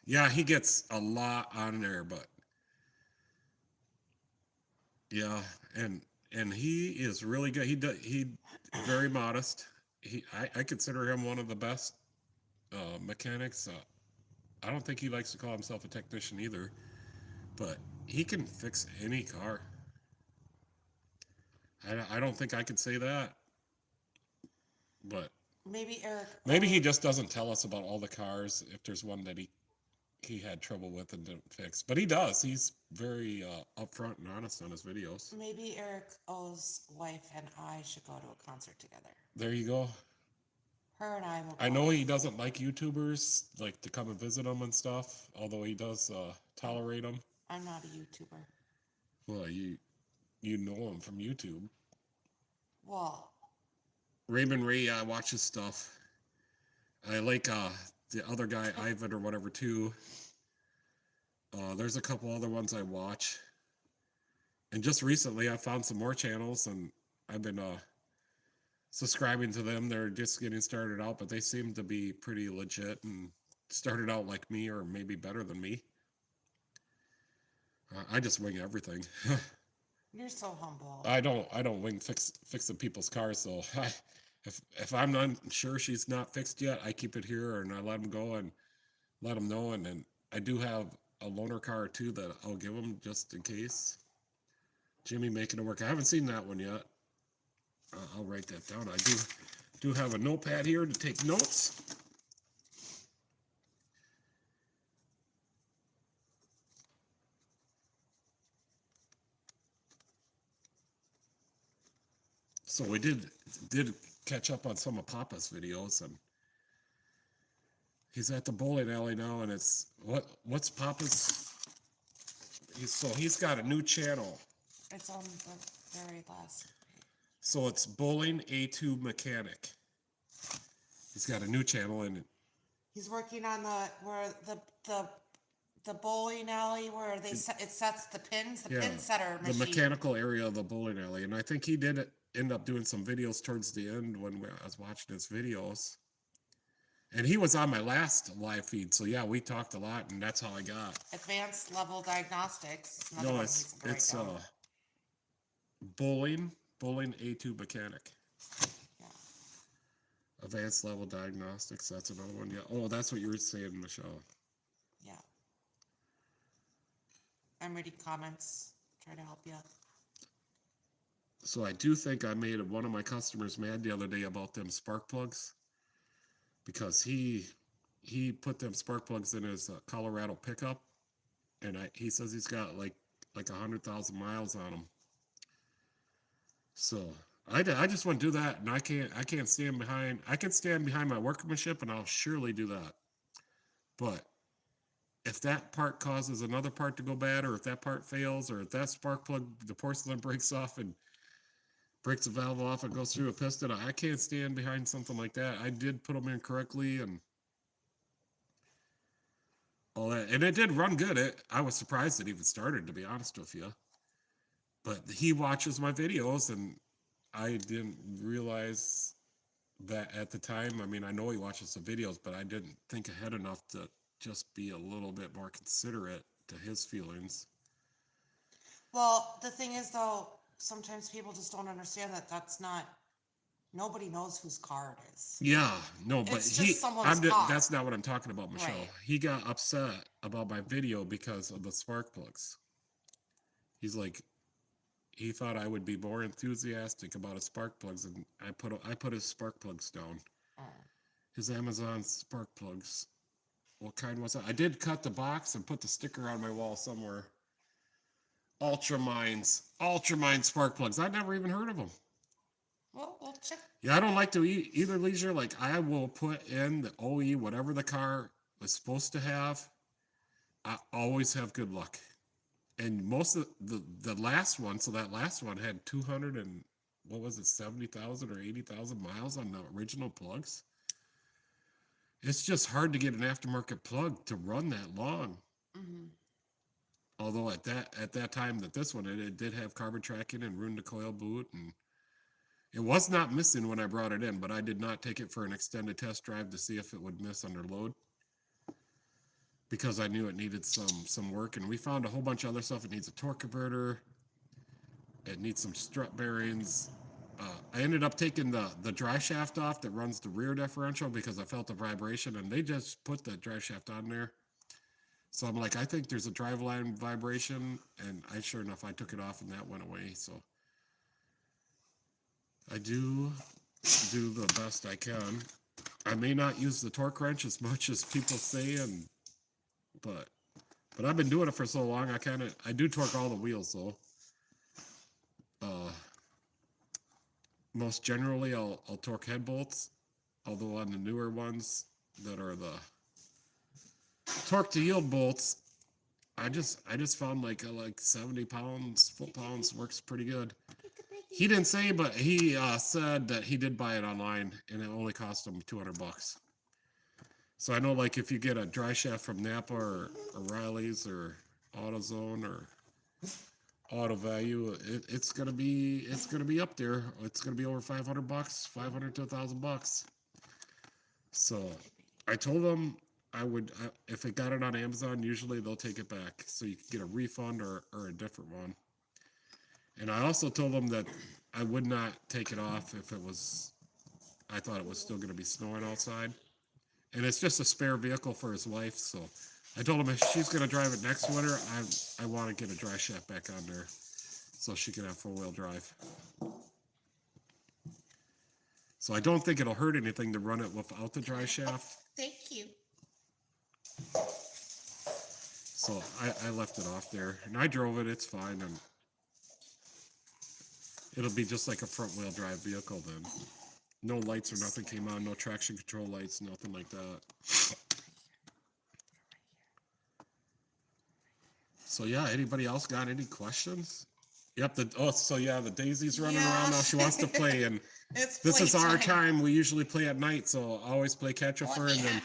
Yeah, he gets a lot on there, but yeah, and he is really good. He very modest. I consider him one of the best mechanics. I don't think he likes to call himself a technician either, but he can fix any car. I don't think I could say that, but Maybe Eric. maybe he just doesn't tell us about all the cars if there's one that he he had trouble with and didn't fix. But he does. He's very upfront and honest on his videos. Maybe Eric O's wife and I should go to a concert together. There you go. Her and I will go. I know he doesn't like YouTubers, like to come and visit him and stuff, although he does tolerate them. I'm not a YouTuber. Well, you know him from YouTube. Well, Raymond Ray, I watch his stuff. I like the other guy, Ivan or whatever, too. There's a couple other ones I watch. And just recently, I found some more channels, and I've been subscribing to them. They're just getting started out, but they seem to be pretty legit and started out like me or maybe better than me. I just wing everything. you're so humble. I don't wing fixing people's cars, so if I'm not sure she's not fixed yet, I keep it here and I let them go and let them know. And then I do have a loaner car too that I'll give them just in case. Jimmy making it work. I haven't seen that one yet. I'll write that down. I do have a notepad here to take notes. So we did catch up on some of Papa's videos, and he's at the bowling alley now, and it's what's Papa's? He's got a new channel. It's on the very last page. So it's Bowling A2 Mechanic. He's got a new channel, and He's working on the bowling alley where it sets the pins, the pin setter the machine. mechanical area of the bowling alley. And I think he did end up doing some videos towards the end when I was watching his videos. And he was on my last live feed, so yeah, we talked a lot, and that's how I got. Advanced level diagnostics. No, it's Bowling A2 Mechanic. Yeah. Advanced level diagnostics. That's another one. Yeah. Oh, that's what you were saying, Michelle. Yeah. I'm reading comments. Try to help you. So I do think I made one of my customers mad the other day about them spark plugs, because he put them spark plugs in his Colorado pickup, and he says he's got like 100,000 miles on them. So I just want to do that, and I can't stand behind. I can stand behind my workmanship, and I'll surely do that. But if that part causes another part to go bad, or if that part fails, or if that spark plug, the porcelain breaks off and breaks a valve off and goes through a piston, I can't stand behind something like that. I did put them in correctly and all that, and it did run good. I was surprised it even started, to be honest with you. But he watches my videos, and I didn't realize that at the time. I mean, I know he watches the videos, but I didn't think ahead enough to just be a little bit more considerate to his feelings. Well, the thing is, though, sometimes people just don't understand that's not. Nobody knows whose car it is. Yeah, no, but it's just someone's car. That's not what I'm talking about, Michelle. Right. He got upset about my video because of the spark plugs. He's like, he thought I would be more enthusiastic about his spark plugs, and I put his spark plugs down. His Amazon spark plugs. What kind was that? I did cut the box and put the sticker on my wall somewhere. Ultramine spark plugs. I'd never even heard of them. Well, we'll check. Yeah, I don't like to either, Leisure. Like, I will put in the OE, whatever the car was supposed to have. I always have good luck. And most of the last one, so that last one had 200 and, what was it, 70,000 or 80,000 miles on the original plugs. It's just hard to get an aftermarket plug to run that long. Mm-hmm. Although at that time that this one, it did have carbon tracking and room to coil boot, and it was not missing when I brought it in, but I did not take it for an extended test drive to see if it would miss under load, because I knew it needed some work. And we found a whole bunch of other stuff. It needs a torque converter. It needs some strut bearings. I ended up taking the drive shaft off that runs the rear differential because I felt the vibration, and they just put the drive shaft on there. So I'm like, I think there's a driveline vibration, and sure enough, I took it off and that went away. So I do the best I can. I may not use the torque wrench as much as people say, and but I've been doing it for so long. I do torque all the wheels though. Most generally, I'll torque head bolts. Although on the newer ones that are the torque to yield bolts, I just found like 70 pounds, foot-pounds works pretty good. He didn't say, but he said that he did buy it online and it only cost him $200. So I know, like, if you get a dry shaft from Napa or O'Reilly's or AutoZone or Auto Value, it's gonna be up there. It's gonna be over $500, 500 to $1,000. So I told them if I got it on Amazon, usually they'll take it back, so you can get a refund or a different one. And I also told them that I would not take it off if I thought it was still going to be snowing outside. And it's just a spare vehicle for his wife, so I told him if she's going to drive it next winter, I want to get a dry shaft back on there so she can have four-wheel drive. So I don't think it'll hurt anything to run it without the dry shaft. Thank you. So I left it off there, and I drove it. It's fine, and it'll be just like a front-wheel drive vehicle then. No lights or nothing came on, no traction control lights, nothing like that. So yeah, anybody else got any questions? Yep. The Daisy's running around now. She wants to play, and this is our time. We usually play at night, so I always play catch with her, and then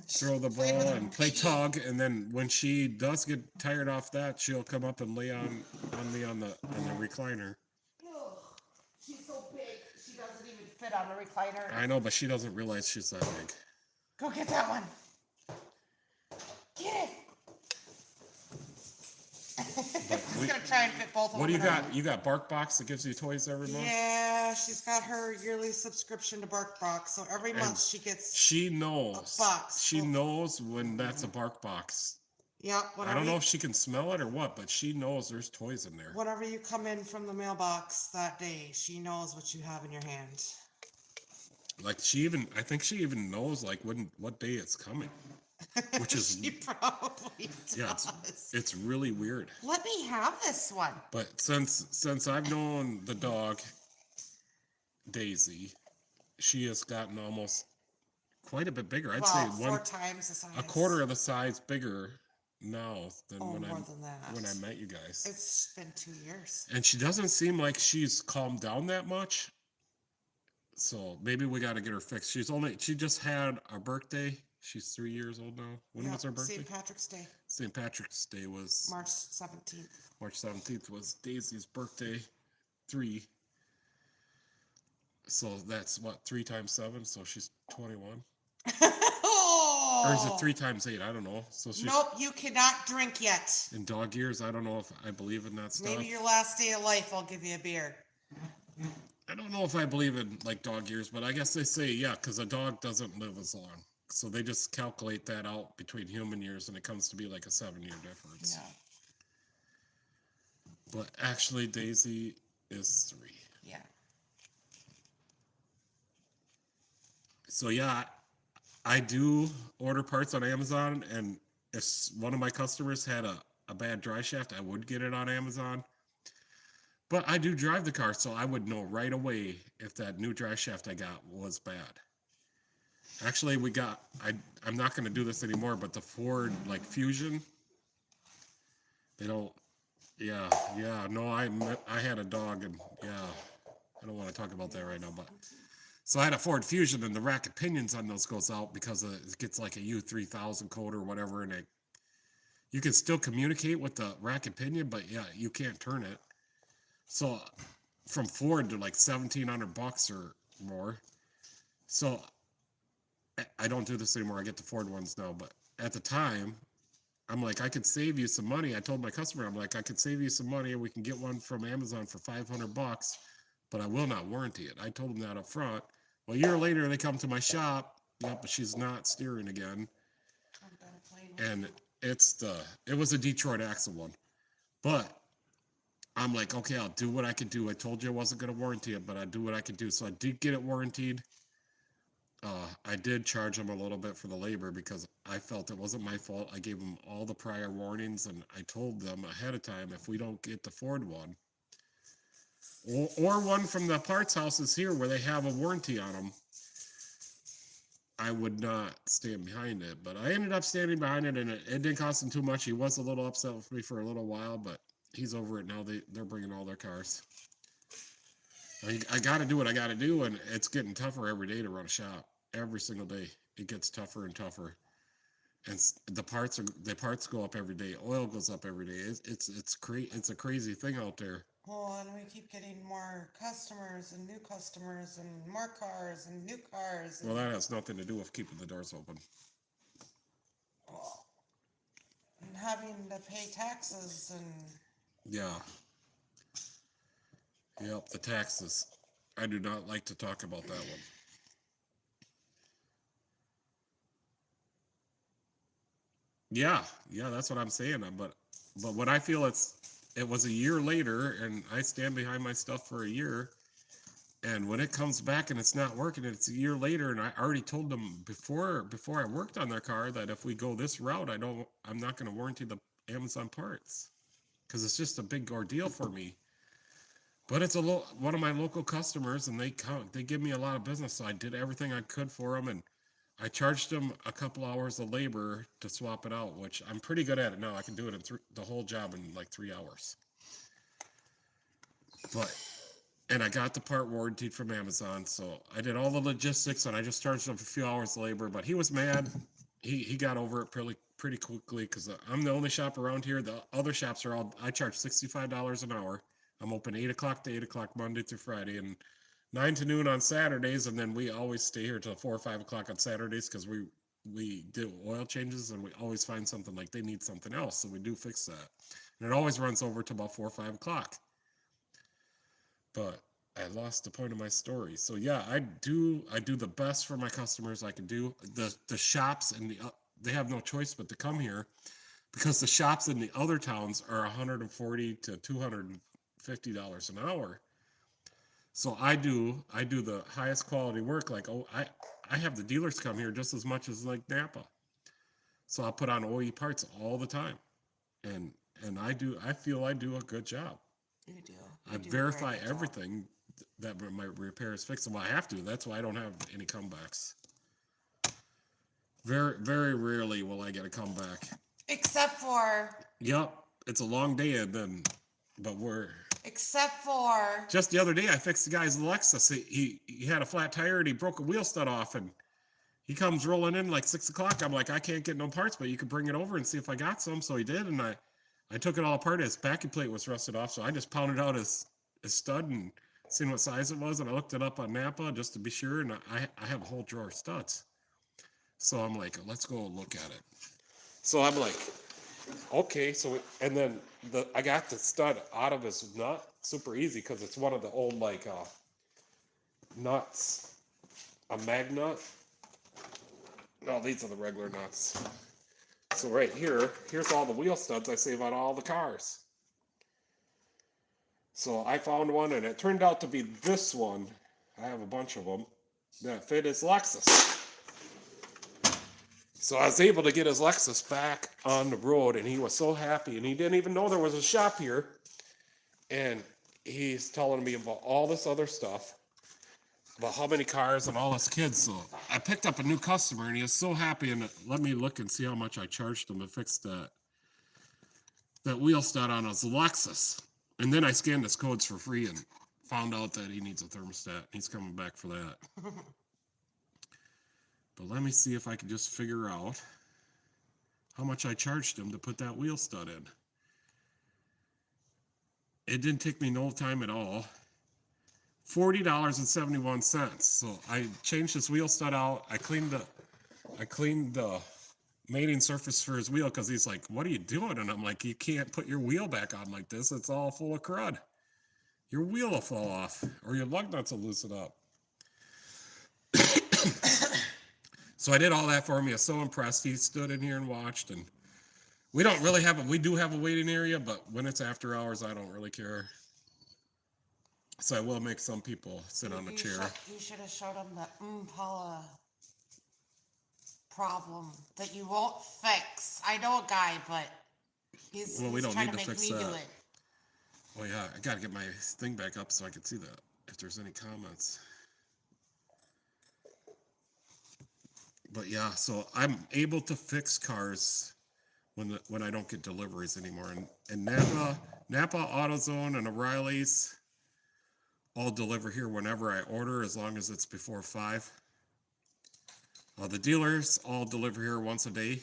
throw the ball and play tug. And then when she does get tired off that, she'll come up and lay on me on the recliner. She's so big, she doesn't even fit on the recliner. I know, but she doesn't realize she's that big. Go get that one. Get it. I'm gonna try and fit both of them. What do you got? You got BarkBox that gives you toys every month? Yeah, she's got her yearly subscription to BarkBox, so every month she gets. She knows. A box. She knows when that's a BarkBox. Yeah. I don't know if she can smell it or what, but she knows there's toys in there. Whenever you come in from the mailbox that day, she knows what you have in your hand. Like I think she even knows like what day it's coming. Which is she probably does. Yeah, it's really weird. Let me have this one. But since I've known the dog Daisy, she has gotten almost quite a bit bigger. I'd say 4 times the size. A quarter of the size bigger now than when I met you guys. It's been 2 years. And she doesn't seem like she's calmed down that much. So maybe we got to get her fixed. She just had a birthday. She's 3 years old now. When was her birthday? St. Patrick's Day. St. Patrick's Day was March 17th. March 17th was Daisy's birthday. 3. So that's what, 3 times 7? So she's 21. Oh! Or is it 3 times 8? I don't know. So she's Nope, you cannot drink yet. in dog years. I don't know if I believe in that stuff. Maybe your last day of life, I'll give you a beer. I don't know if I believe in like dog years, but I guess they say yeah, because a dog doesn't live as long. So they just calculate that out between human years, and it comes to be like a 7-year difference. Yeah. But actually, Daisy is 3. Yeah. So yeah, I do order parts on Amazon, and if one of my customers had a bad dry shaft, I would get it on Amazon. But I do drive the car, so I would know right away if that new dry shaft I got was bad. Actually, I'm not going to do this anymore, but the Ford, like, Fusion, no, I had a dog, and, yeah, I don't want to talk about that right now, but, so I had a Ford Fusion, and the rack of pinions on those goes out because it gets, like, a U3000 code or whatever, and you can still communicate with the rack and pinion, but, yeah, you can't turn it. So, from Ford to, like, $1,700 or more, so I don't do this anymore. I get the Ford ones now, but at the time, I'm like, I could save you some money. I told my customer, I'm like, I could save you some money and we can get one from Amazon for $500, but I will not warranty it. I told them that up front. Well, a year later, they come to my shop. Yep, but she's not steering again. And it was a Detroit axle one. But I'm like, okay, I'll do what I can do. I told you I wasn't going to warranty it, but I do what I can do. So I did get it warrantied. I did charge them a little bit for the labor because I felt it wasn't my fault. I gave them all the prior warnings, and I told them ahead of time if we don't get the Ford one, or one from the parts houses here where they have a warranty on them, I would not stand behind it. But I ended up standing behind it, and it didn't cost him too much. He was a little upset with me for a little while, but he's over it now. They're bringing all their cars. I got to do what I got to do, and it's getting tougher every day to run a shop. Every single day, it gets tougher and tougher, and the parts go up every day. Oil goes up every day. It's a crazy thing out there. Well, and we keep getting more customers and new customers and more cars and new cars. Well, that has nothing to do with keeping the doors open. And having to pay taxes and Yeah. Yep, the taxes. I do not like to talk about that one. Yeah, that's what I'm saying. But when I feel it was a year later, and I stand behind my stuff for a year, and when it comes back and it's not working, and it's a year later, and I already told them before I worked on their car that if we go this route, I'm not going to warranty the Amazon parts because it's just a big ordeal for me. But it's one of my local customers, and they give me a lot of business, so I did everything I could for them, and I charged them a couple hours of labor to swap it out, which I'm pretty good at it now. I can do it in the whole job in like 3 hours. And I got the part warranted from Amazon, so I did all the logistics, and I just charged him a few hours of labor. But he was mad. He got over it pretty quickly because I'm the only shop around here. The other shops I charge $65 an hour. I'm open 8 o'clock to 8 o'clock Monday through Friday, and 9 to noon on Saturdays, and then we always stay here till 4 or 5 o'clock on Saturdays because we do oil changes, and we always find something like they need something else, so we do fix that. And it always runs over to about 4 or 5 o'clock. But I lost the point of my story. So yeah, I do the best for my customers I can do. The shops and they have no choice but to come here because the shops in the other towns are $140 to $250 an hour. So I do the highest quality work. Like, I have the dealers come here just as much as like Napa. So I put on OE parts all the time, and I feel I do a good job. you do. I verify everything that my repair is fixable. I have to. That's why I don't have any comebacks. Very, very rarely will I get a comeback. Except for. Yep, it's a long day, but Except for. Just the other day, I fixed the guy's Lexus. He had a flat tire and he broke a wheel stud off, and he comes rolling in like 6 o'clock. I'm like, I can't get no parts, but you could bring it over and see if I got some. So he did, and I took it all apart. His backing plate was rusted off, so I just pounded out his stud and seen what size it was, and I looked it up on Napa just to be sure, and I have a whole drawer of studs. So I'm like, let's go look at it. So I'm like, okay. So and then I got the stud out of his nut super easy because it's one of the old like nuts, a mag nut. No, these are the regular nuts. So right here's all the wheel studs I save on all the cars. So I found one, and it turned out to be this one. I have a bunch of them that fit his Lexus. So I was able to get his Lexus back on the road, and he was so happy, and he didn't even know there was a shop here. And he's telling me about all this other stuff, about how many cars and all his kids. So I picked up a new customer, and he was so happy, and let me look and see how much I charged him to fix that wheel stud on his Lexus. And then I scanned his codes for free and found out that he needs a thermostat. He's coming back for that. But let me see if I can just figure out how much I charged him to put that wheel stud in. It didn't take me no time at all. $40.71. So I changed his wheel stud out. I cleaned the mating surface for his wheel because he's like, what are you doing? And I'm like, you can't put your wheel back on like this. It's all full of crud. Your wheel will fall off, or your lug nuts will loosen up. So I did all that for him. He was so impressed. He stood in here and watched. And we don't really we do have a waiting area, but when it's after hours, I don't really care. So I will make some people sit on a chair. You should have showed him the Impala problem that you won't fix. I know a guy, but he's, Well, we he's don't trying need to to make fix me do that. it. Oh yeah, I gotta get my thing back up so I can see that if there's any comments. But yeah, so I'm able to fix cars when I don't get deliveries anymore. And Napa AutoZone and O'Reilly's all deliver here whenever I order, as long as it's before 5. The dealers all deliver here once a day,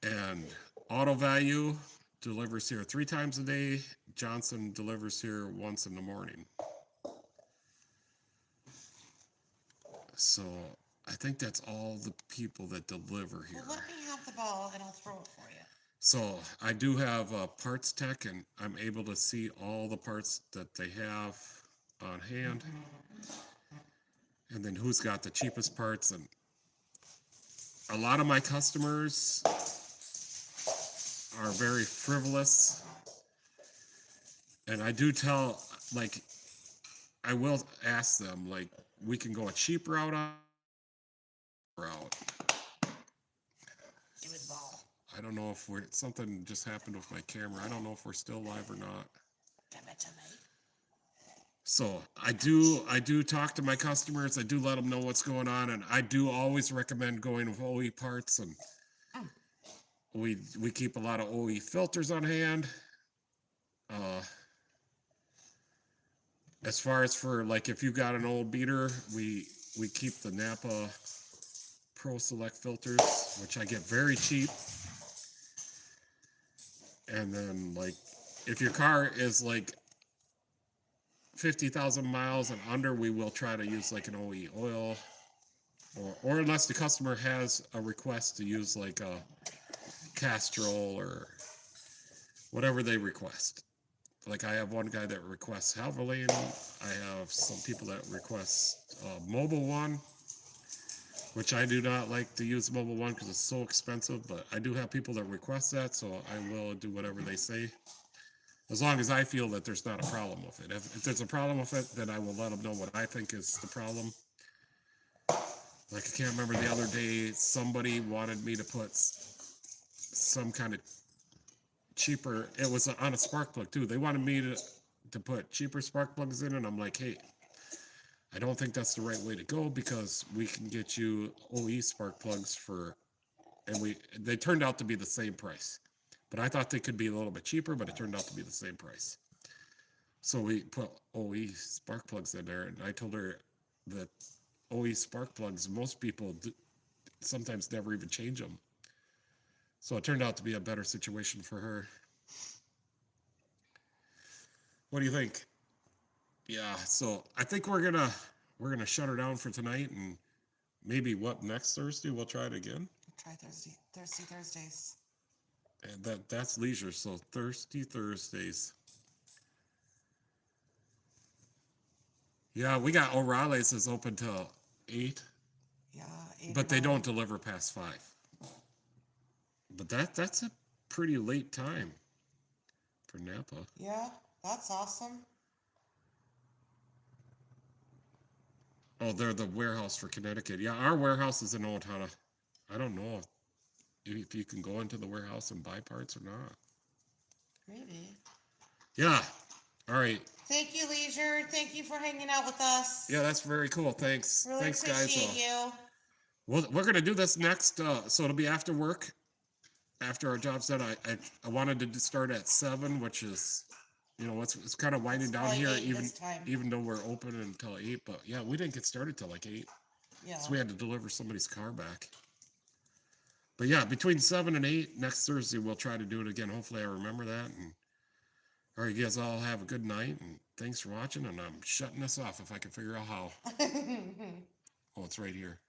and Auto Value delivers here 3 times a day. Johnson delivers here once in the morning. So I think that's all the people that deliver here. Well, let me have the ball and I'll throw it for you. So I do have Parts Tech, and I'm able to see all the parts that they have on hand, and then who's got the cheapest parts. And a lot of my customers are very frivolous, and I do tell, like, I will ask them, like, we can go a cheap route on route. Give it the ball. I don't know if something just happened with my camera. I don't know if we're still live or not. Give it to me. So I do talk to my customers. I do let them know what's going on, and I do always recommend going with OE parts. And we keep a lot of OE filters on hand. As far as for, like, if you got an old beater, we keep the Napa Pro Select filters, which I get very cheap. And then, like, if your car is like 50,000 miles and under, we will try to use like an OE oil, or unless the customer has a request to use like a Castrol or whatever they request. Like, I have one guy that requests Valvoline. I have some people that request Mobil One, which I do not like to use Mobil One because it's so expensive, but I do have people that request that, so I will do whatever they say, as long as I feel that there's not a problem with it. If there's a problem with it, then I will let them know what I think is the problem. Like, I can't remember the other day, somebody wanted me to put some kind of cheaper, it was on a spark plug too. They wanted me to put cheaper spark plugs in, and I'm like, hey, I don't think that's the right way to go, because we can get you OE spark plugs and they turned out to be the same price. But I thought they could be a little bit cheaper, but it turned out to be the same price. So we put OE spark plugs in there, and I told her that OE spark plugs, most people sometimes never even change them. So it turned out to be a better situation for her. What do you think? Yeah, so I think we're gonna shut her down for tonight, and maybe next Thursday we'll try it again. Try Thursdays. And that's leisure, so Thursdays. Yeah, we got O'Reilly's is open till 8. Yeah, 8 but or they 9. don't deliver past 5. But that's a pretty late time for Napa. Yeah, that's awesome. Oh, they're the warehouse for Connecticut. Yeah, our warehouse is in Owatonna. I don't know if you can go into the warehouse and buy parts or not. Maybe. Yeah. All right. Thank you, Leisure. Thank you for hanging out with us. Yeah, that's very cool. Thanks. Really Thanks, appreciate guys. you. Well, we're gonna do this next. So it'll be after work, after our job's done. I wanted to start at 7, which is, it's kind of winding down probably here, 8 this time. even though we're open until 8. But yeah, we didn't get started till like 8. Yeah. So we had to deliver somebody's car back. But yeah, between 7 and 8 next Thursday, we'll try to do it again. Hopefully I remember that. And all right, you guys all have a good night, and thanks for watching. And I'm shutting this off if I can figure out how. Oh, it's right here.